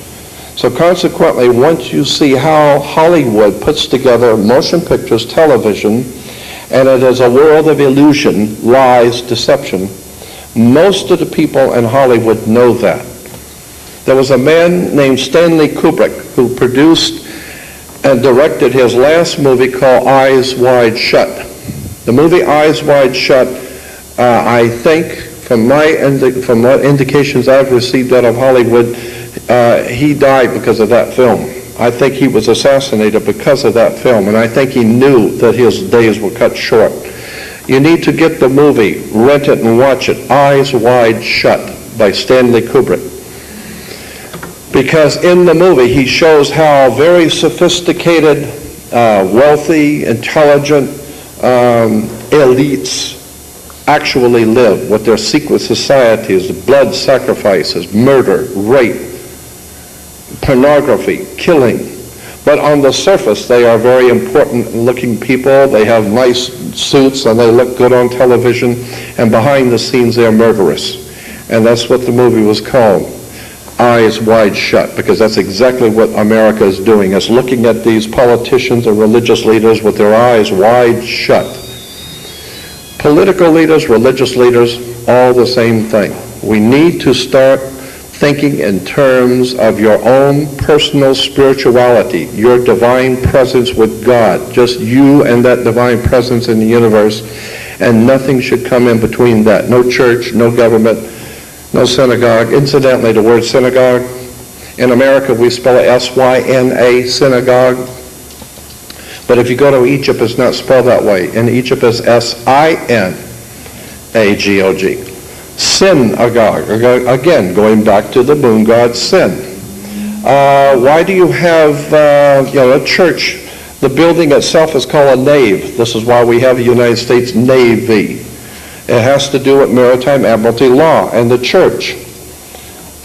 So consequently, once you see how Hollywood puts together motion pictures, television, and it is a world of illusion, lies, deception, most of the people in Hollywood know that. There was a man named Stanley Kubrick who produced and directed his last movie called Eyes Wide Shut. The movie Eyes Wide Shut, I think, from what indications I've received out of Hollywood, he died because of that film. I think he was assassinated because of that film, and I think he knew that his days were cut short. You need to get the movie, rent it and watch it, Eyes Wide Shut by Stanley Kubrick. Because in the movie he shows how very sophisticated, wealthy, intelligent elites actually live, what their secret societies, blood sacrifices, murder, rape, pornography, killing. But on the surface, they are very important-looking people. They have nice suits and they look good on television. And behind the scenes, they're murderous. And that's what the movie was called, Eyes Wide Shut, because that's exactly what America is doing. It's looking at these politicians and religious leaders with their eyes wide shut. Political leaders, religious leaders, all the same thing. We need to start thinking in terms of your own personal spirituality, your divine presence with God, just you and that divine presence in the universe, and nothing should come in between that. No church, no government, no synagogue. Incidentally, the word synagogue, in America we spell it S-Y-N-A, synagogue. But if you go to Egypt, it's not spelled that way. In Egypt, it's S-I-N-A-G-O-G. Synagogue. Again, going back to the moon god Sin. Why do you have a church? The building itself is called a nave. This is why we have a United States Navy. It has to do with maritime admiralty law and the church.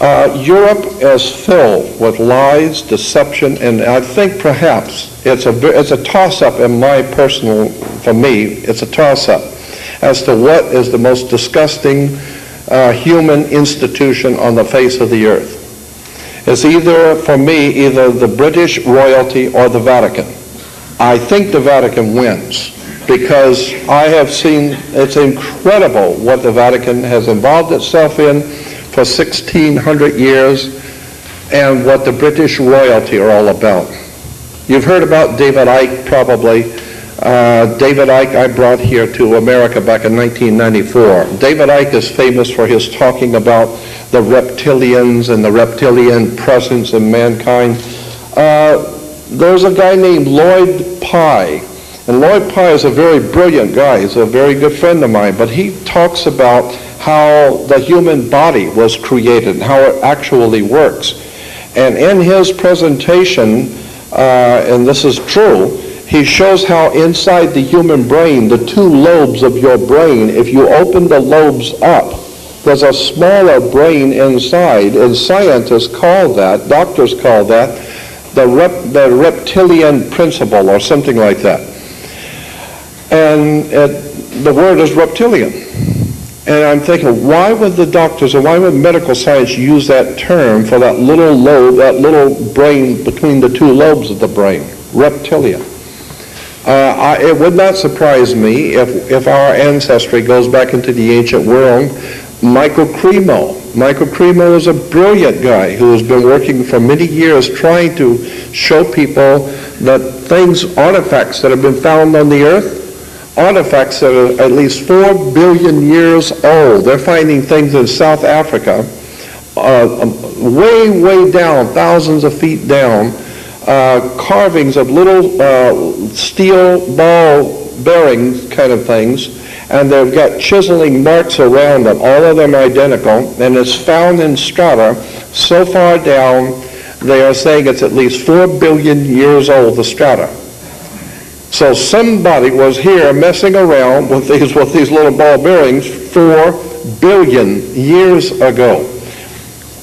Europe is filled with lies, deception, and I think perhaps it's a toss-up for me, it's a toss-up as to what is the most disgusting human institution on the face of the earth. It's for me, either the British royalty or the Vatican. I think the Vatican wins because I have seen, it's incredible what the Vatican has involved itself in for 1,600 years and what the British royalty are all about. You've heard about David Icke probably. David Icke I brought here to America back in 1994. David Icke is famous for his talking about the reptilians and the reptilian presence in mankind. There's a guy named Lloyd Pye, and Lloyd Pye is a very brilliant guy. He's a very good friend of mine, but he talks about how the human body was created and how it actually works. And in his presentation, and this is true, he shows how inside the human brain, the two lobes of your brain, if you open the lobes up, there's a smaller brain inside, and scientists call that, doctors call that, the reptilian principle or something like that. And the word is reptilian. And I'm thinking, why would the doctors or why would medical science use that term for that little lobe, that little brain between the two lobes of the brain, reptilian? It would not surprise me if our ancestry goes back into the ancient world. Michael Cremo is a brilliant guy who has been working for many years trying to show people that artifacts that have been found on the earth, artifacts that are at least 4 billion years old. They're finding things in South Africa, way, way down, thousands of feet down, carvings of little steel ball bearings kind of things, and they've got chiseling marks around them, all of them identical, and it's found in strata so far down, they are saying it's at least 4 billion years old, the strata. So somebody was here messing around with these little ball bearings 4 billion years ago.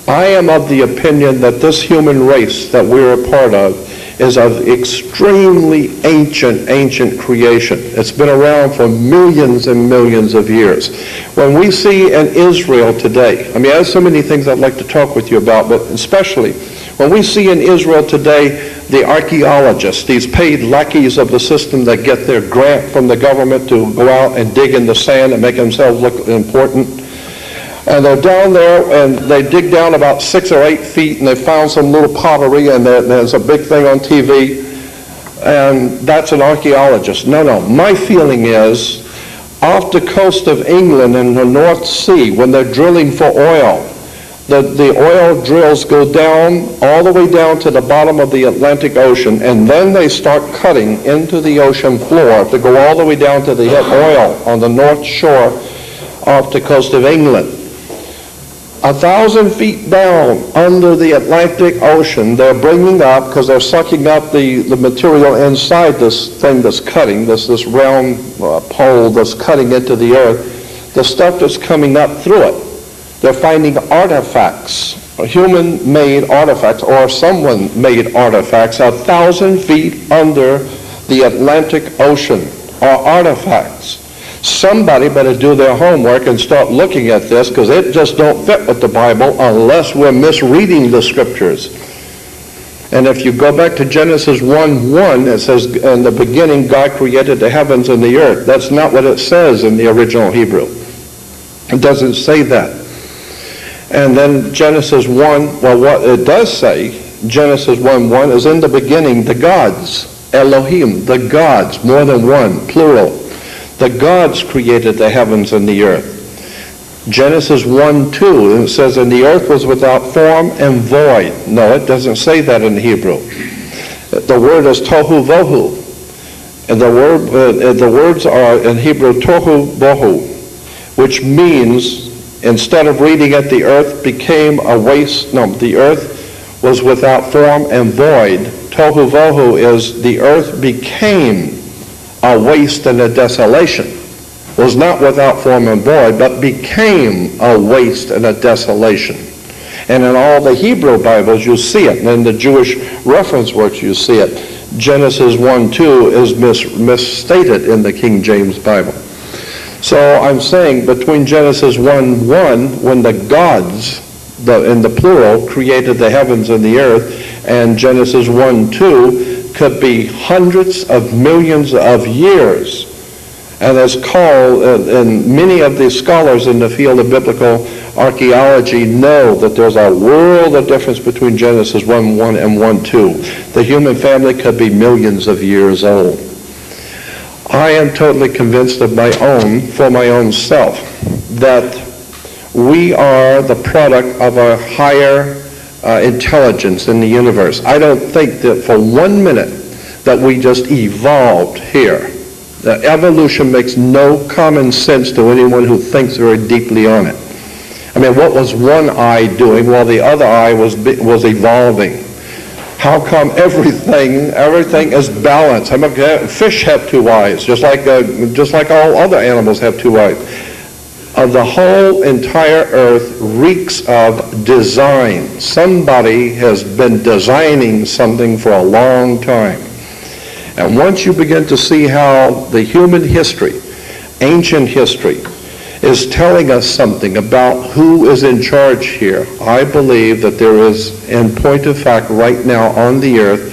I am of the opinion that this human race that we're a part of is of extremely ancient creation. It's been around for millions and millions of years. When we see in Israel today, I have so many things I'd like to talk with you about, but especially when we see in Israel today the archaeologists, these paid lackeys of the system that get their grant from the government to go out and dig in the sand and make themselves look important. And they're down there, and they dig down about 6 or 8 feet, and they found some little pottery, and there's a big thing on TV, and that's an archaeologist. No. My feeling is, off the coast of England in the North Sea, when they're drilling for oil, the oil drills go down, all the way down to the bottom of the Atlantic Ocean, and then they start cutting into the ocean floor to go all the way down to the oil on the North Shore off the coast of England. 1,000 feet down under the Atlantic Ocean, they're bringing up, because they're sucking up the material inside this thing that's cutting, this round pole that's cutting into the earth, the stuff that's coming up through it. They're finding artifacts, human-made artifacts, or someone-made artifacts, 1,000 feet under the Atlantic Ocean are artifacts. Somebody better do their homework and start looking at this, because it just don't fit with the Bible unless we're misreading the scriptures. And if you go back to Genesis 1:1, it says, in the beginning God created the heavens and the earth. That's not what it says in the original Hebrew. It doesn't say that. And then Genesis 1, well, what it does say, Genesis 1:1, is in the beginning the gods, Elohim, the gods, more than one, plural. The gods created the heavens and the earth. Genesis 1:2, it says, and the earth was without form and void. No, it doesn't say that in Hebrew. The word is tohu vohu. And the words are in Hebrew tohu bohu, which means, instead of reading it, the earth became a waste. No, the earth was without form and void. Tohu vohu is the earth became a waste and a desolation. Was not without form and void, but became a waste and a desolation. And in all the Hebrew Bibles, you see it. And in the Jewish reference works, you see it. Genesis 1:2 is misstated in the King James Bible. So I'm saying between Genesis 1:1, when the gods, in the plural, created the heavens and the earth, and Genesis 1:2 could be hundreds of millions of years. And as called, and many of the scholars in the field of biblical archaeology know that there's a world of difference between Genesis 1:1 and 1:2. The human family could be millions of years old. I am totally convinced for my own self, that we are the product of a higher intelligence in the universe. I don't think that for 1 minute that we just evolved here. The evolution makes no common sense to anyone who thinks very deeply on it. I mean, what was one eye doing while the other eye was evolving? How come everything is balanced? I mean, fish have two eyes, just like all other animals have two eyes. The whole entire earth reeks of design. Somebody has been designing something for a long time. And once you begin to see how the human history, ancient history, is telling us something about who is in charge here, I believe that there is, in point of fact, right now on the earth,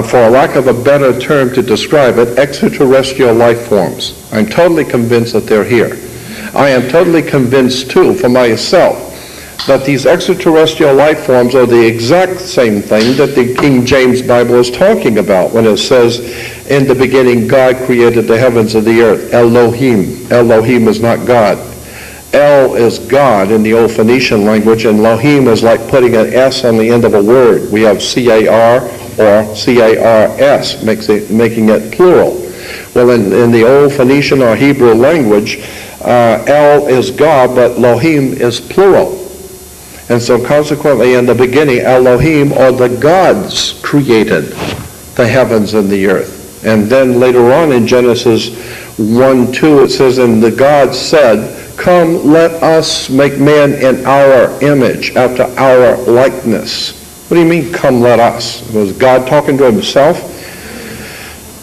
for lack of a better term to describe it, extraterrestrial life forms. I'm totally convinced that they're here. I am totally convinced, too, for myself, that these extraterrestrial life forms are the exact same thing that the King James Bible is talking about when it says, in the beginning God created the heavens and the earth. Elohim. Elohim is not God. El is God in the old Phoenician language, and Elohim is like putting an S on the end of a word. We have C-A-R or C-A-R-S, making it plural. Well, in the old Phoenician or Hebrew language, El is God, but Elohim is plural. And so consequently, in the beginning, Elohim, or the gods, created the heavens and the earth. And then later on in Genesis 1:2, it says, and the gods said, come, let us make man in our image, after our likeness. What do you mean, come, let us? Was God talking to himself?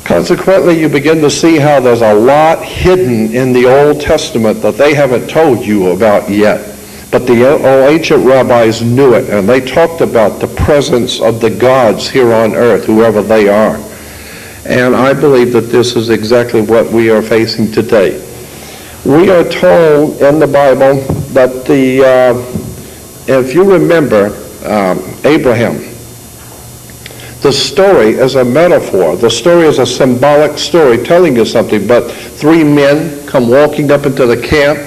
Consequently, you begin to see how there's a lot hidden in the Old Testament that they haven't told you about yet. But the ancient rabbis knew it, and they talked about the presence of the gods here on earth, whoever they are. And I believe that this is exactly what we are facing today. We are told in the Bible that if you remember Abraham, the story is a metaphor. The story is a symbolic story telling you something. But 3 men come walking up into the camp,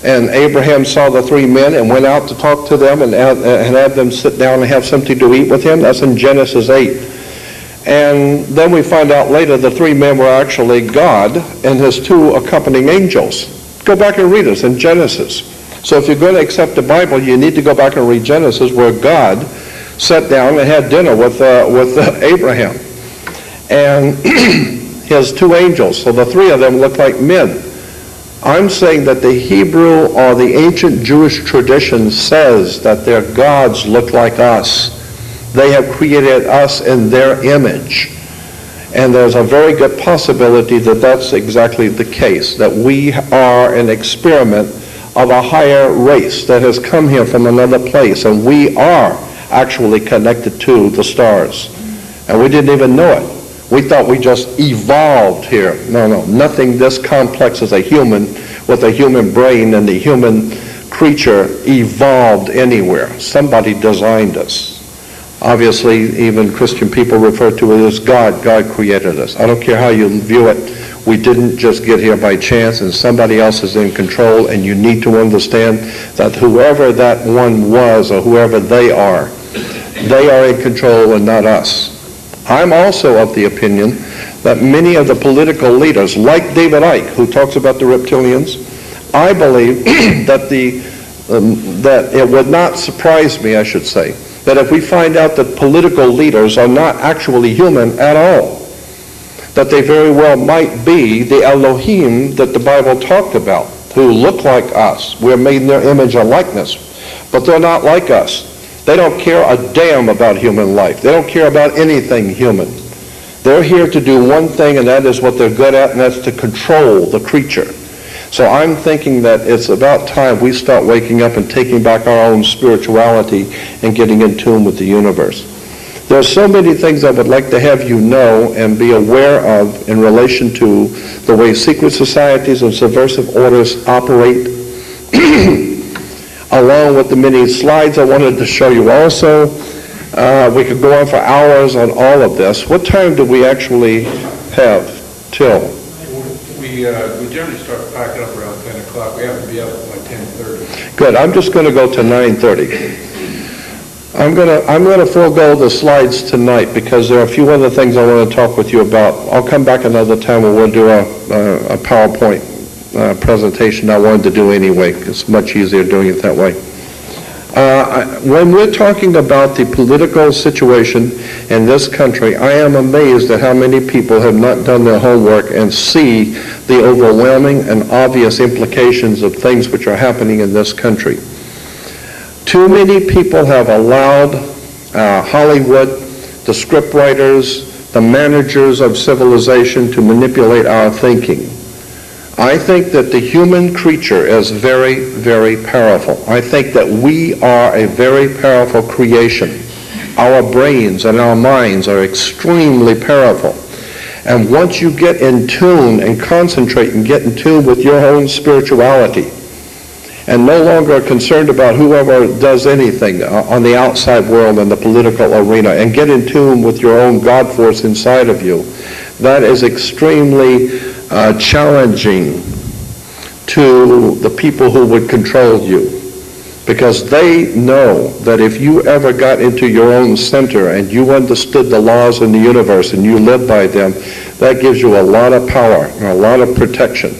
and Abraham saw the 3 men and went out to talk to them and have them sit down and have something to eat with him. That's in Genesis 8. And then we find out later the 3 men were actually God and his 2 accompanying angels. Go back and read this in Genesis. So if you're going to accept the Bible, you need to go back and read Genesis, where God sat down and had dinner with Abraham and his 2 angels. So the 3 of them look like men. I'm saying that the Hebrew or the ancient Jewish tradition says that their gods look like us. They have created us in their image. And there's a very good possibility that that's exactly the case, that we are an experiment of a higher race that has come here from another place, and we are actually connected to the stars. And we didn't even know it. We thought we just evolved here. No, nothing this complex as a human, with a human brain and the human creature, evolved anywhere. Somebody designed us. Obviously, even Christian people refer to it as God. God created us. I don't care how you view it. We didn't just get here by chance, and somebody else is in control, and you need to understand that whoever that one was, or whoever they are in control and not us. I'm also of the opinion that many of the political leaders, like David Icke, who talks about the reptilians, I believe that it would not surprise me, I should say, that if we find out that political leaders are not actually human at all, that they very well might be the Elohim that the Bible talked about, who look like us. We're made in their image and likeness. But they're not like us. They don't care a damn about human life. They don't care about anything human. They're here to do one thing, and that is what they're good at, and that's to control the creature. So I'm thinking that it's about time we start waking up and taking back our own spirituality and getting in tune with the universe. There are so many things I would like to have you know and be aware of in relation to the way secret societies and subversive orders operate, along with the many slides I wanted to show you also. We could go on for hours on all of this. What time do we actually have till? We generally start packing up around 10 o'clock. We have to be up by 10:30. Good. I'm just going to go to 9:30. I'm going to forego the slides tonight because there are a few other things I want to talk with you about. I'll come back another time when we'll do a PowerPoint presentation I wanted to do anyway. It's much easier doing it that way. When we're talking about the political situation in this country, I am amazed at how many people have not done their homework and see the overwhelming and obvious implications of things which are happening in this country. Too many people have allowed Hollywood, the scriptwriters, the managers of civilization to manipulate our thinking. I think that the human creature is very, very powerful. I think that we are a very powerful creation. Our brains and our minds are extremely powerful. And once you get in tune and concentrate and get in tune with your own spirituality, and no longer concerned about whoever does anything on the outside world and the political arena, and get in tune with your own God force inside of you, that is extremely challenging to the people who would control you, because they know that if you ever got into your own center and you understood the laws in the universe and you lived by them, that gives you a lot of power and a lot of protection.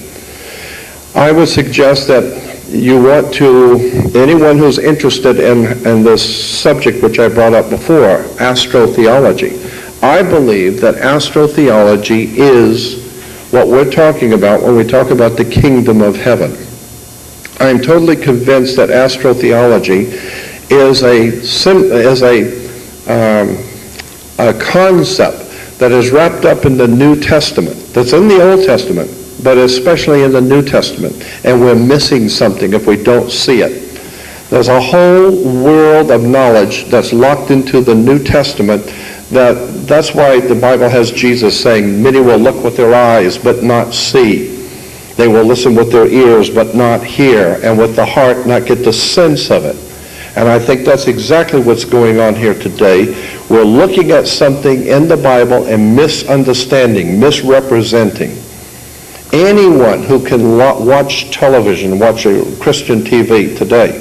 I would suggest that you want to, anyone who's interested in this subject which I brought up before, astrotheology. I believe that astrotheology is what we're talking about when we talk about the kingdom of heaven. I'm totally convinced that astrotheology is a concept that is wrapped up in the New Testament, that's in the Old Testament, but especially in the New Testament, and we're missing something if we don't see it. There's a whole world of knowledge that's locked into the New Testament. That's why the Bible has Jesus saying, many will look with their eyes but not see. They will listen with their ears but not hear, and with the heart not get the sense of it. And I think that's exactly what's going on here today. We're looking at something in the Bible and misunderstanding, misrepresenting. Anyone who can watch television, watch Christian TV today,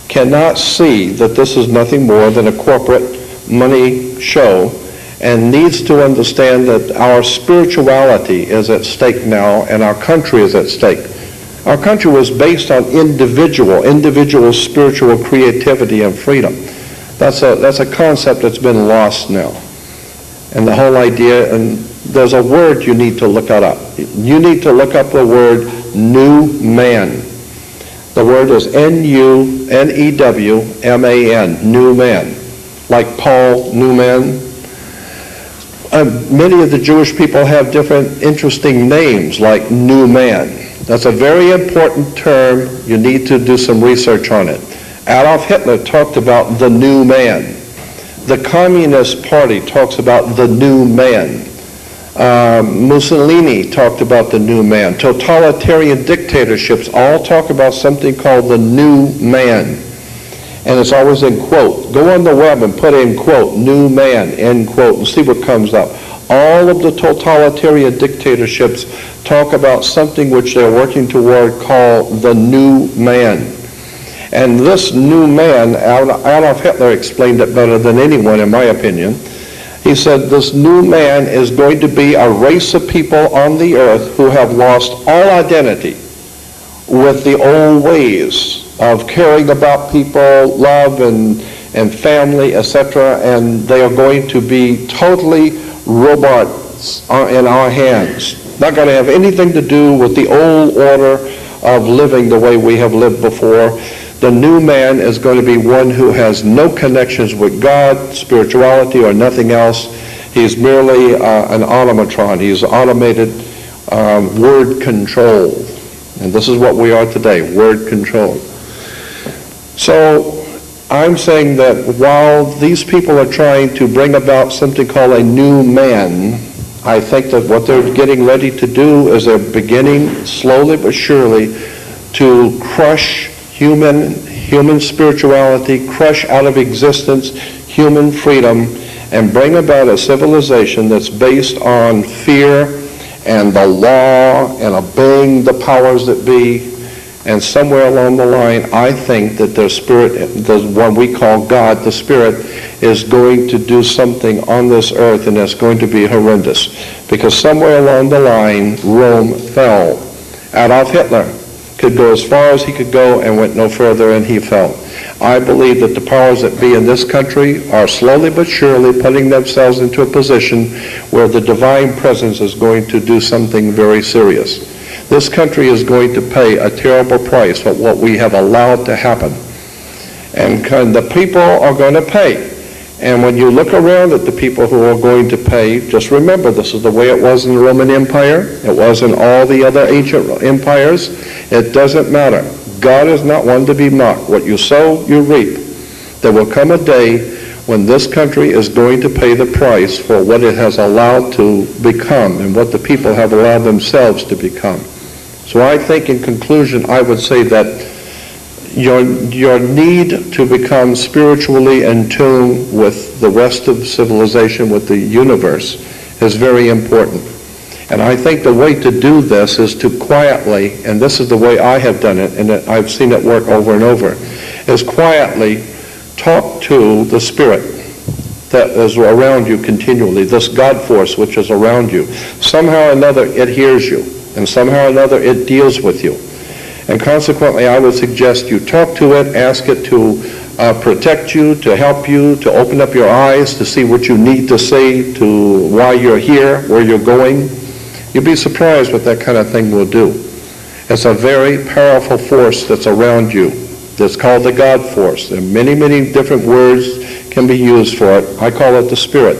cannot see that this is nothing more than a corporate money show, and needs to understand that our spirituality is at stake now, and our country is at stake. Our country was based on individual spiritual creativity and freedom. That's a concept that's been lost now. And the whole idea, and there's a word you need to look up. You need to look up the word new man. The word is N-U-N-E-W-M-A-N, new man. Like Paul Newman. Many of the Jewish people have different interesting names, like new man. That's a very important term. You need to do some research on it. Adolf Hitler talked about the new man. The Communist Party talks about the new man. Mussolini talked about the new man. Totalitarian dictatorships all talk about something called the new man. And it's always in quote. Go on the web and put in quote, new man, end quote, and see what comes up. All of the totalitarian dictatorships talk about something which they're working toward called the new man. And this new man, Adolf Hitler explained it better than anyone in my opinion. He said this new man is going to be a race of people on the earth who have lost all identity with the old ways of caring about people, love and family, etc., and they are going to be totally robots in our hands. Not going to have anything to do with the old order of living the way we have lived before. The new man is going to be one who has no connections with God, spirituality, or nothing else. He's merely an automatron. He's automated word control. And this is what we are today, word control. So I'm saying that while these people are trying to bring about something called a new man, I think that what they're getting ready to do is they're beginning slowly but surely to crush human spirituality, crush out of existence human freedom, and bring about a civilization that's based on fear and the law and obeying the powers that be. And somewhere along the line, I think that their spirit, the one we call God, the Spirit, is going to do something on this earth, and it's going to be horrendous. Because somewhere along the line, Rome fell. Adolf Hitler could go as far as he could go and went no further, and he fell. I believe that the powers that be in this country are slowly but surely putting themselves into a position where the divine presence is going to do something very serious. This country is going to pay a terrible price for what we have allowed to happen. And the people are going to pay. And when you look around at the people who are going to pay, just remember this is the way it was in the Roman Empire. It was in all the other ancient empires. It doesn't matter. God is not one to be mocked. What you sow, you reap. There will come a day when this country is going to pay the price for what it has allowed to become and what the people have allowed themselves to become. So I think in conclusion, I would say that your need to become spiritually in tune with the rest of civilization, with the universe, is very important. And I think the way to do this is to quietly, and this is the way I have done it, and I've seen it work over and over, is quietly talk to the Spirit that is around you continually, this God force which is around you. Somehow or another it hears you, and somehow or another it deals with you. And consequently, I would suggest you talk to it, ask it to protect you, to help you, to open up your eyes, to see what you need to see, to why you're here, where you're going. You'd be surprised what that kind of thing will do. It's a very powerful force that's around you. It's called the God force. There are many, many different words can be used for it. I call it the Spirit.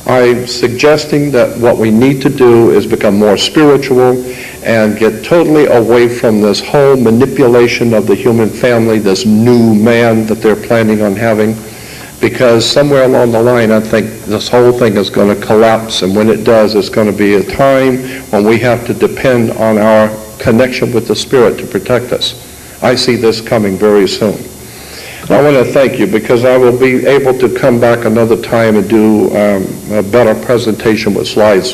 I'm suggesting that what we need to do is become more spiritual and get totally away from this whole manipulation of the human family, this new man that they're planning on having, because somewhere along the line I think this whole thing is going to collapse, and when it does, it's going to be a time when we have to depend on our connection with the Spirit to protect us. I see this coming very soon. I want to thank you because I will be able to come back another time and do a better presentation with slides.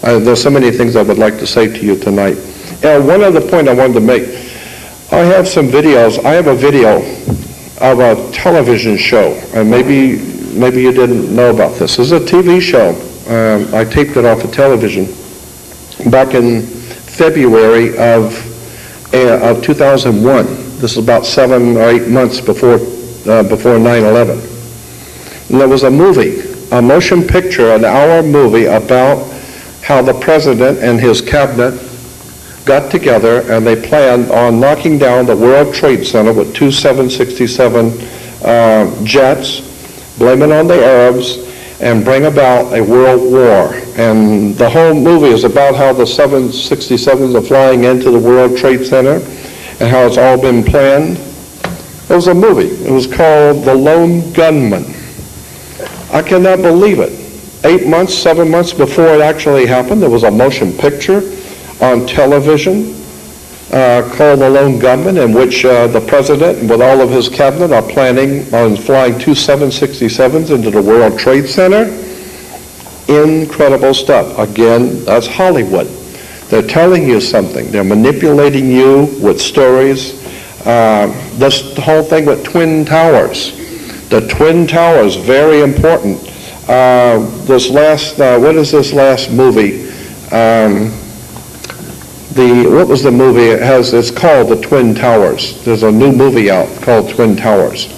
There's so many things I would like to say to you tonight. One other point I wanted to make. I have some videos. I have a video of a television show, and maybe you didn't know about this. This is a TV show. I taped it off of television back in February of 2001. This is about 7 or 8 months before 9/11. And there was a movie, a motion picture, an hour movie about how the president and his cabinet got together and they planned on knocking down the World Trade Center with two 767 jets, blame it on the Arabs, and bring about a world war. And the whole movie is about how the 767s are flying into the World Trade Center and how it's all been planned. It was a movie. It was called The Lone Gunman. I cannot believe it. 8 months, 7 months before it actually happened, there was a motion picture on television called The Lone Gunman, in which the president with all of his cabinet are planning on flying two 767s into the World Trade Center. Incredible stuff. Again, that's Hollywood. They're telling you something. They're manipulating you with stories. This whole thing with Twin Towers. The Twin Towers, very important. What is this last movie? What was the movie? It's called The Twin Towers. There's a new movie out called Twin Towers.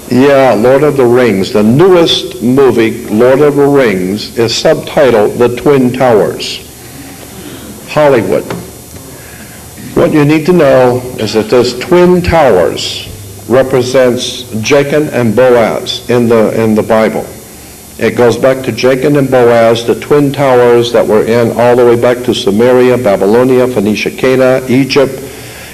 Yeah, Lord of the Rings. The newest movie, Lord of the Rings, is subtitled The Twin Towers. Hollywood. What you need to know is that those twin towers represents Jacob and Boaz in the Bible. It goes back to Jacob and Boaz, the twin towers that were in all the way back to Samaria, Babylonia, Phoenicia, Canaan, Egypt,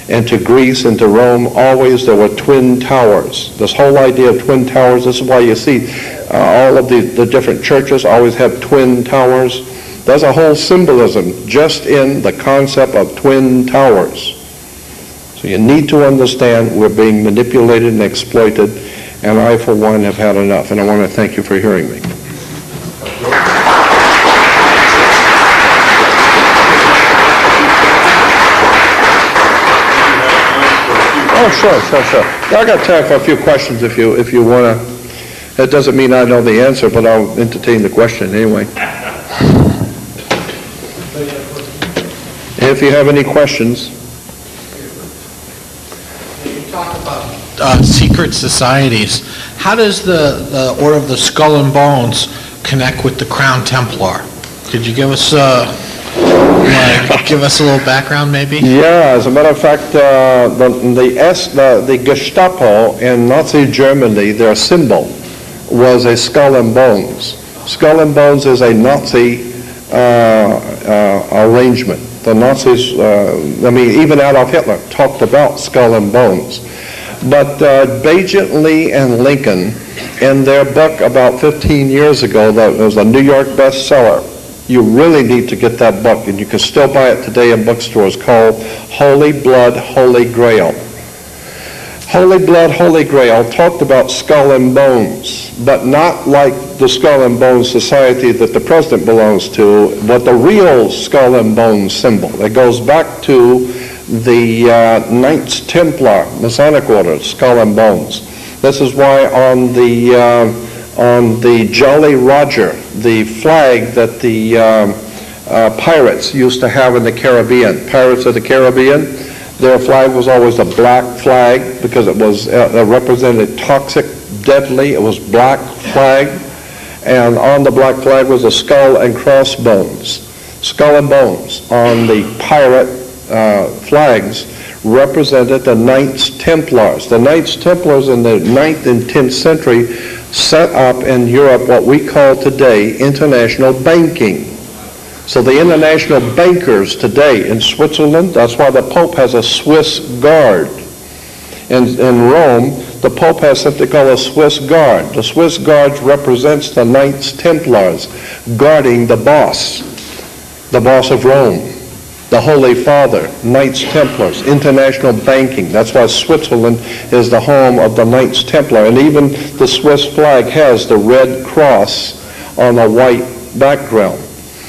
and to Greece and to Rome. Always there were twin towers. This whole idea of twin towers, this is why you see all of the different churches always have twin towers. There's a whole symbolism just in the concept of twin towers. So you need to understand we're being manipulated and exploited, and I, for one, have had enough. And I want to thank you for hearing me. Oh, sure. I got time for a few questions if you want to. That doesn't mean I know the answer, but I'll entertain the question anyway. If you have any questions. You talk about secret societies. How does the Order of the Skull and Bones connect with the Crown Templar? Could you give us a little background, maybe? Yeah, as a matter of fact, the Gestapo in Nazi Germany, their symbol was a skull and bones. Skull and bones is a Nazi arrangement. The Nazis, even Adolf Hitler talked about skull and bones. But Bajet Lee and Lincoln, in their book about 15 years ago, that was a New York bestseller, you really need to get that book, and you can still buy it today in bookstores, called Holy Blood, Holy Grail. Holy Blood, Holy Grail talked about skull and bones, but not like the Skull and Bones Society that the president belongs to, but the real skull and bones symbol. It goes back to the Knights Templar, Masonic Order, skull and bones. This is why on the Jolly Roger, the flag that the pirates used to have in the Caribbean, Pirates of the Caribbean, their flag was always a black flag because it was represented toxic, deadly. It was black flag, and on the black flag was a skull and crossbones. Skull and bones on the pirate flags represented the Knights Templars. The Knights Templars in the 9th and 10th century set up in Europe what we call today international banking. So the international bankers today in Switzerland, that's why the Pope has a Swiss guard. In Rome, the Pope has something called a Swiss guard. The Swiss guard represents the Knights Templars guarding the boss of Rome, the Holy Father, Knights Templars, international banking. That's why Switzerland is the home of the Knights Templar. And even the Swiss flag has the red cross on a white background.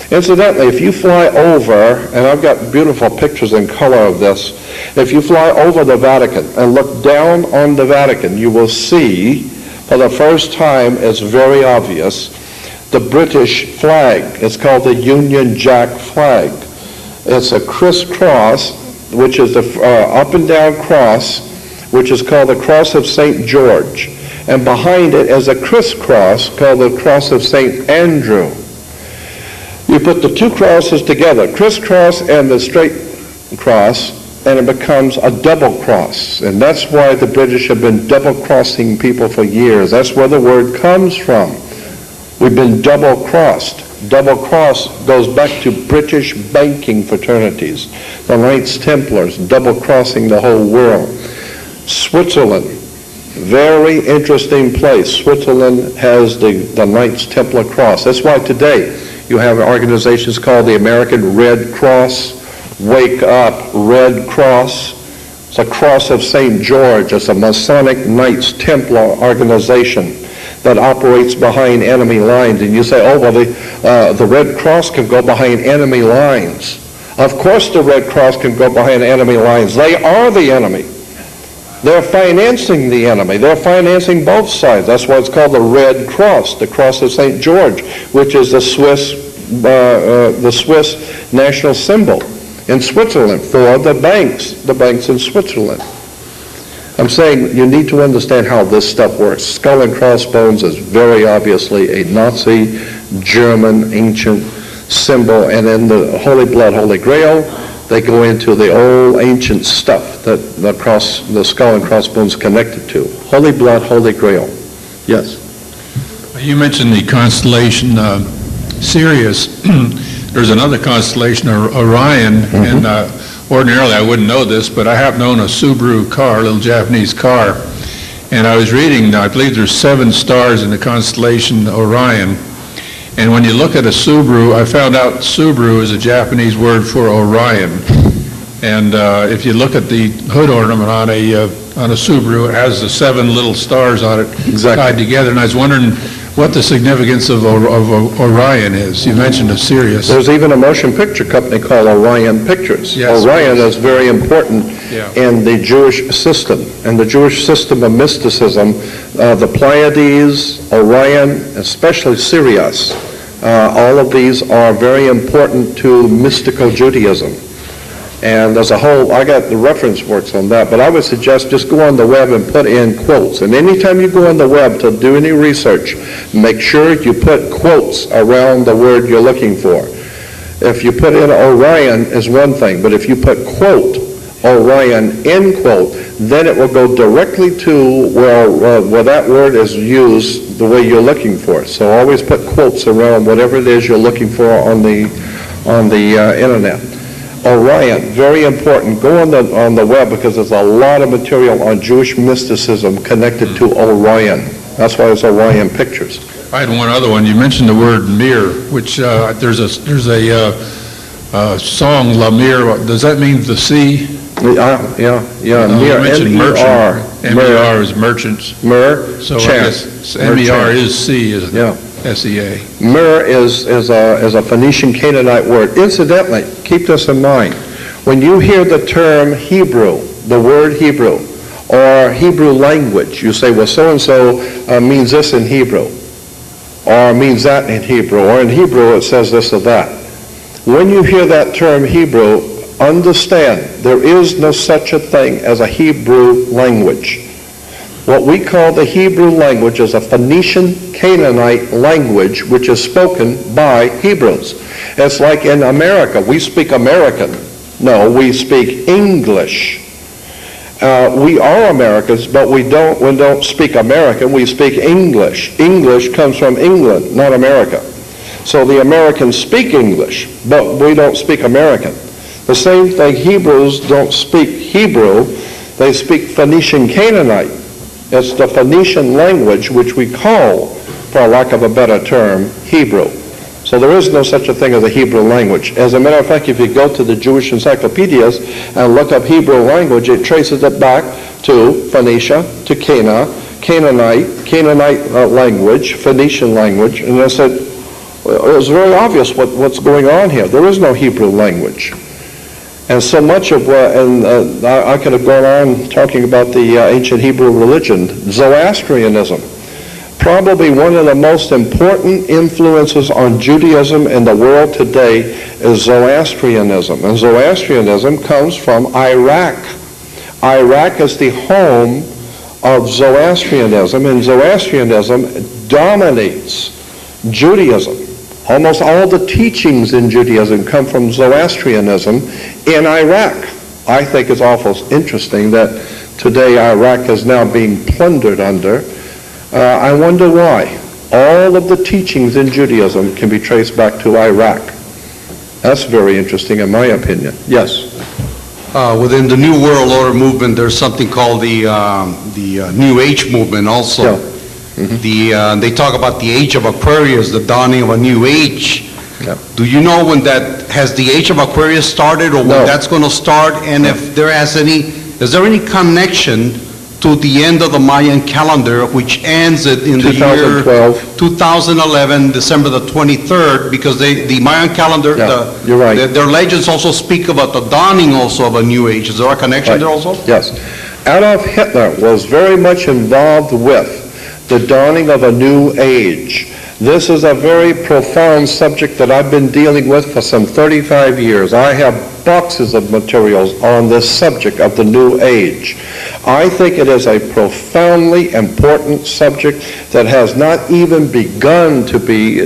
Incidentally, if you fly over, and I've got beautiful pictures in color of this, if you fly over the Vatican and look down on the Vatican, you will see, for the first time, it's very obvious, the British flag. It's called the Union Jack flag. It's a crisscross, which is the up and down cross, which is called the Cross of St. George. And behind it is a crisscross called the Cross of St. Andrew. You put the two crosses together, crisscross and the straight cross, and it becomes a double cross. And that's why the British have been double-crossing people for years. That's where the word comes from. We've been double-crossed. Double-cross goes back to British banking fraternities. The Knights Templars double-crossing the whole world. Switzerland, very interesting place. Switzerland has the Knights Templar cross. That's why today you have organizations called the American Red Cross, Wake Up Red Cross. It's a Cross of St. George. It's a Masonic Knights Templar organization that operates behind enemy lines. And you say, oh, well, the Red Cross can go behind enemy lines. Of course the Red Cross can go behind enemy lines. They are the enemy. They're financing the enemy. They're financing both sides. That's why it's called the Red Cross, the Cross of St. George, which is the Swiss national symbol in Switzerland for the banks in Switzerland. I'm saying you need to understand how this stuff works. Skull and crossbones is very obviously a Nazi German ancient symbol, and in the Holy Blood, Holy Grail, They go into the old ancient stuff that the skull and crossbones connected to. Holy blood, Holy Grail. Yes. You mentioned the constellation Sirius. There's another constellation, Orion, and ordinarily I wouldn't know this, but I have known a Subaru car, a little Japanese car, and I was reading, I believe there's 7 stars in the constellation Orion, and when you look at a Subaru, I found out Subaru is a Japanese word for Orion, and if you look at the hood ornament on a Subaru, it has the 7 little stars on it tied together, and I was wondering what the significance of Orion is. You mentioned a Sirius. There's even a motion picture company called Orion Pictures. Yes, Orion is very important in the Jewish system. And the Jewish system of mysticism, the Pleiades, Orion, especially Sirius, all of these are very important to mystical Judaism. And as a whole, I got the reference works on that, but I would suggest just go on the web and put in quotes. And anytime you go on the web to do any research, make sure you put quotes around the word you're looking for. If you put in Orion is one thing, but if you put quote, Orion, end quote, then it will go directly to where that word is used the way you're looking for it. So always put quotes around whatever it is you're looking for on the internet. Orion, very important. Go on the web because there's a lot of material on Jewish mysticism connected to Orion. That's why it's Orion Pictures. I had one other one. You mentioned the word mir, which there's a song, La Mir. Does that mean the sea? Yeah. You mentioned M-E-R. merchant. M-E-R is merchants. Mer, So I chant. guess M-E-R is sea, isn't it? Yeah. S-E-A. Myrrh is a Phoenician Canaanite word. Incidentally, keep this in mind. When you hear the term Hebrew, the word Hebrew, or Hebrew language, you say, well, so-and-so means this in Hebrew, or means that in Hebrew, or in Hebrew it says this or that. When you hear that term Hebrew, understand there is no such a thing as a Hebrew language. What we call the Hebrew language is a Phoenician Canaanite language which is spoken by Hebrews. It's like in America, we speak American. No, we speak English. We are Americans, but we don't speak American, we speak English. English comes from England, not America. So the Americans speak English, but we don't speak American. The same thing, Hebrews don't speak Hebrew, they speak Phoenician Canaanite. It's the Phoenician language which we call, for lack of a better term, Hebrew. So there is no such a thing as a Hebrew language. As a matter of fact, if you go to the Jewish encyclopedias and look up Hebrew language, it traces it back to Phoenicia, to Canaanite language, Phoenician language, and I said, it was very obvious what's going on here. There is no Hebrew language. And so much of I could have gone on talking about the ancient Hebrew religion, Zoroastrianism. Probably one of the most important influences on Judaism in the world today is Zoroastrianism. And Zoroastrianism comes from Iraq. Iraq is the home of Zoroastrianism, and Zoroastrianism dominates Judaism. Almost all the teachings in Judaism come from Zoroastrianism in Iraq. I think it's awful interesting that today Iraq is now being plundered under. I wonder why. All of the teachings in Judaism can be traced back to Iraq. That's very interesting in my opinion. Yes? Within the New World Order movement, there's something called the New Age movement also. Yeah. Mm-hmm. They talk about the age of Aquarius, the dawning of a new age. Yep. Do you know when has the age of Aquarius started, or when that's going to start? And if there is there any connection to the end of the Mayan calendar, which ends in the year 2011, December the 23rd, because the Mayan calendar, you're right. Their legends also speak about the dawning also of a new age. Is there a connection there also? Yes. Adolf Hitler was very much involved with the dawning of a new age. This is a very profound subject that I've been dealing with for some 35 years. I have boxes of materials on this subject of the new age. I think it is a profoundly important subject that has not even begun to be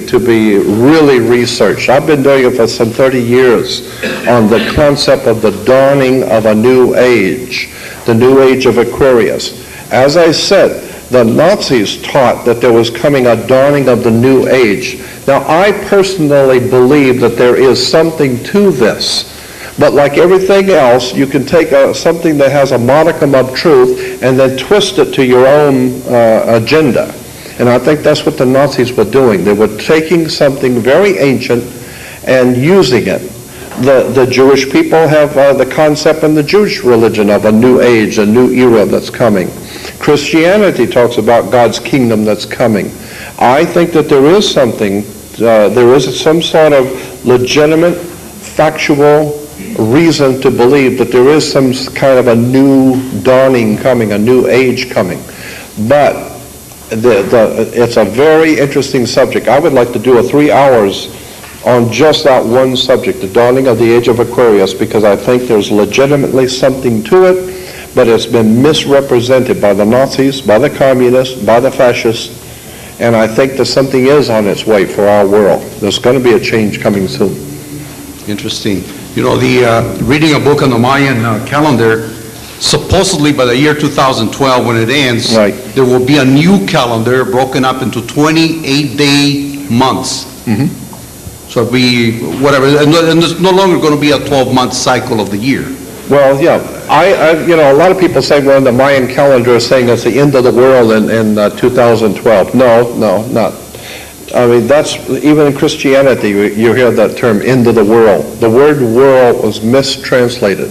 really researched. I've been doing it for some 30 years on the concept of the dawning of a new age, the new age of Aquarius. As I said, the Nazis taught that there was coming a dawning of the new age. Now, I personally believe that there is something to this. But like everything else, you can take something that has a modicum of truth and then twist it to your own agenda. And I think that's what the Nazis were doing. They were taking something very ancient and using it. The Jewish people have the concept in the Jewish religion of a new age, a new era that's coming. Christianity talks about God's kingdom that's coming. I think that there is something, there is some sort of legitimate, factual reason to believe that there is some kind of a new dawning coming, a new age coming. But it's a very interesting subject. I would like to do 3 hours on just that one subject, the dawning of the age of Aquarius, because I think there's legitimately something to it, but it's been misrepresented by the Nazis, by the communists, by the fascists, and I think that something is on its way for our world. There's going to be a change coming soon. Interesting. You know, reading a book on the Mayan calendar, supposedly by the year 2012, when it ends, right, there will be a new calendar broken up into 28-day months. Mm-hmm. So it'll be whatever, and there's no longer going to be a 12-month cycle of the year. Well, yeah, a lot of people say, well, the Mayan calendar is saying it's the end of the world in 2012. No, not. I mean, that's, even in Christianity, you hear that term, end of the world. The word world was mistranslated.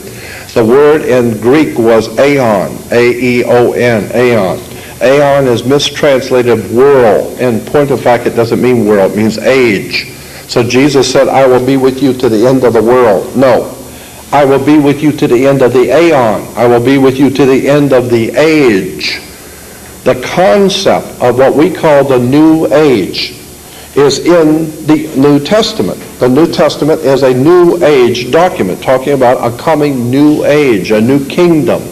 The word in Greek was aeon, A-E-O-N, aeon. Aeon is mistranslated world. In point of fact, it doesn't mean world, it means age. So Jesus said, I will be with you to the end of the world. No, I will be with you to the end of the aeon. I will be with you to the end of the age. The concept of what we call the new age is in the New Testament. The New Testament is a new age document talking about a coming new age, a new kingdom.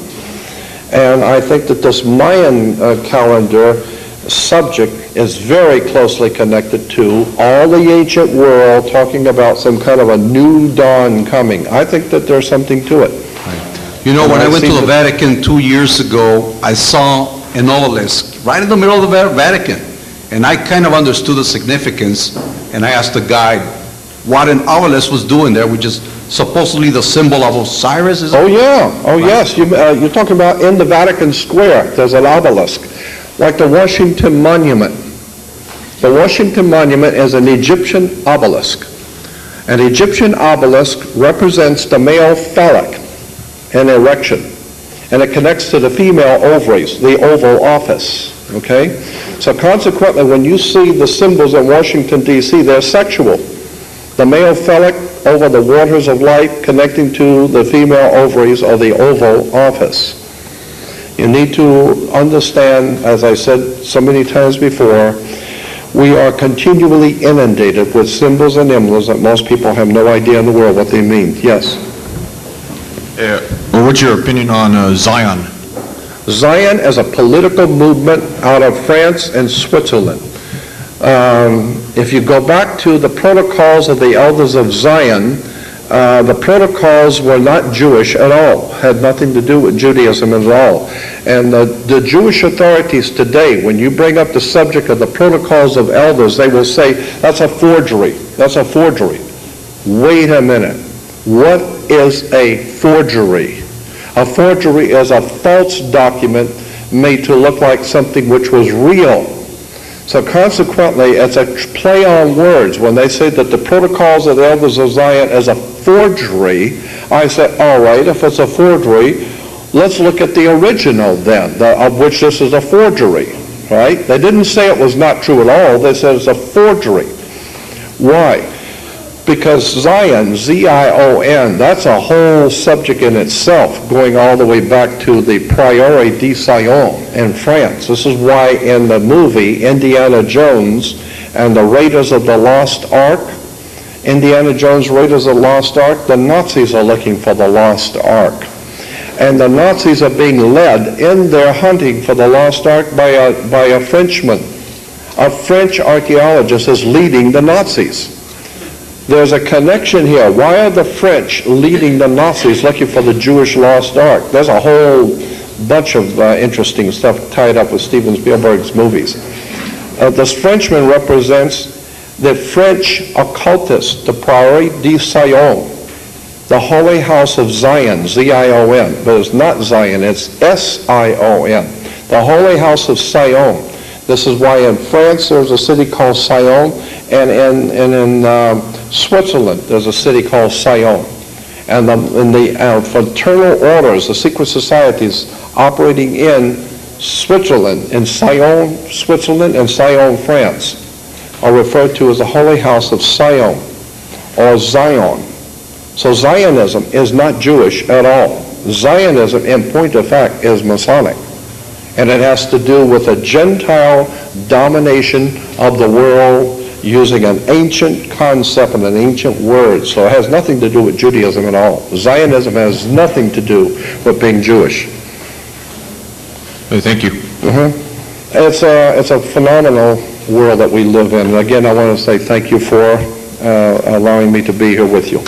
And I think that this Mayan calendar subject is very closely connected to all the ancient world talking about some kind of a new dawn coming. I think that there's something to it. Right. You know, when I went to the Vatican 2 years ago, I saw an obelisk right in the middle of the Vatican. And I kind of understood the significance, and I asked the guide what an obelisk was doing there, which is supposedly the symbol of Osiris, is it? Oh, yeah. Oh, right. Yes. You're talking about in the Vatican Square, there's an obelisk, like the Washington Monument. The Washington Monument is an Egyptian obelisk. An Egyptian obelisk represents the male phallic in erection, and it connects to the female ovaries, the Oval Office. Okay? So consequently, when you see the symbols in Washington, D.C., they're sexual. The male phallic over the waters of life connecting to the female ovaries or the Oval Office. You need to understand, as I said so many times before, we are continually inundated with symbols and emblems that most people have no idea in the world what they mean. Yes? Well, what's your opinion on Zion? Zion is a political movement out of France and Switzerland. If you go back to the protocols of the elders of Zion, the protocols were not Jewish at all, had nothing to do with Judaism at all. And the Jewish authorities today, when you bring up the subject of the protocols of elders, they will say, that's a forgery, that's a forgery. Wait a minute, what is a forgery? A forgery is a false document made to look like something which was real. So consequently, it's a play on words. When they say that the protocols of the elders of Zion is a forgery, I say, all right, if it's a forgery, let's look at the original then, of which this is a forgery, right? They didn't say it was not true at all. They said it's a forgery. Why? Because Zion, Z-I-O-N, that's a whole subject in itself, going all the way back to the Prieuré de Sion in France. This is why in the movie Indiana Jones and the Raiders of the Lost Ark, Indiana Jones, Raiders of the Lost Ark, the Nazis are looking for the Lost Ark. And the Nazis are being led in their hunting for the lost ark by a Frenchman. A French archaeologist is leading the Nazis. There's a connection here. Why are the French leading the Nazis looking for the Jewish lost ark? There's a whole bunch of interesting stuff tied up with Steven Spielberg's movies. This Frenchman represents the French occultist, the Prairie de Sion, the Holy House of Zion, Z-I-O-N, but it's not Zion, it's S-I-O-N, the Holy House of Sion. This is why in France there's a city called Sion, and in Switzerland there's a city called Sion. And in the fraternal orders, the secret societies operating in Switzerland, in Sion, Switzerland, and Sion, France, are referred to as the Holy House of Sion, or Zion. So Zionism is not Jewish at all. Zionism, in point of fact, is Masonic. And it has to do with a Gentile domination of the world using an ancient concept and an ancient word. So it has nothing to do with Judaism at all. Zionism has nothing to do with being Jewish. Thank you. It's a phenomenal world that we live in. And again, I want to say thank you for allowing me to be here with you.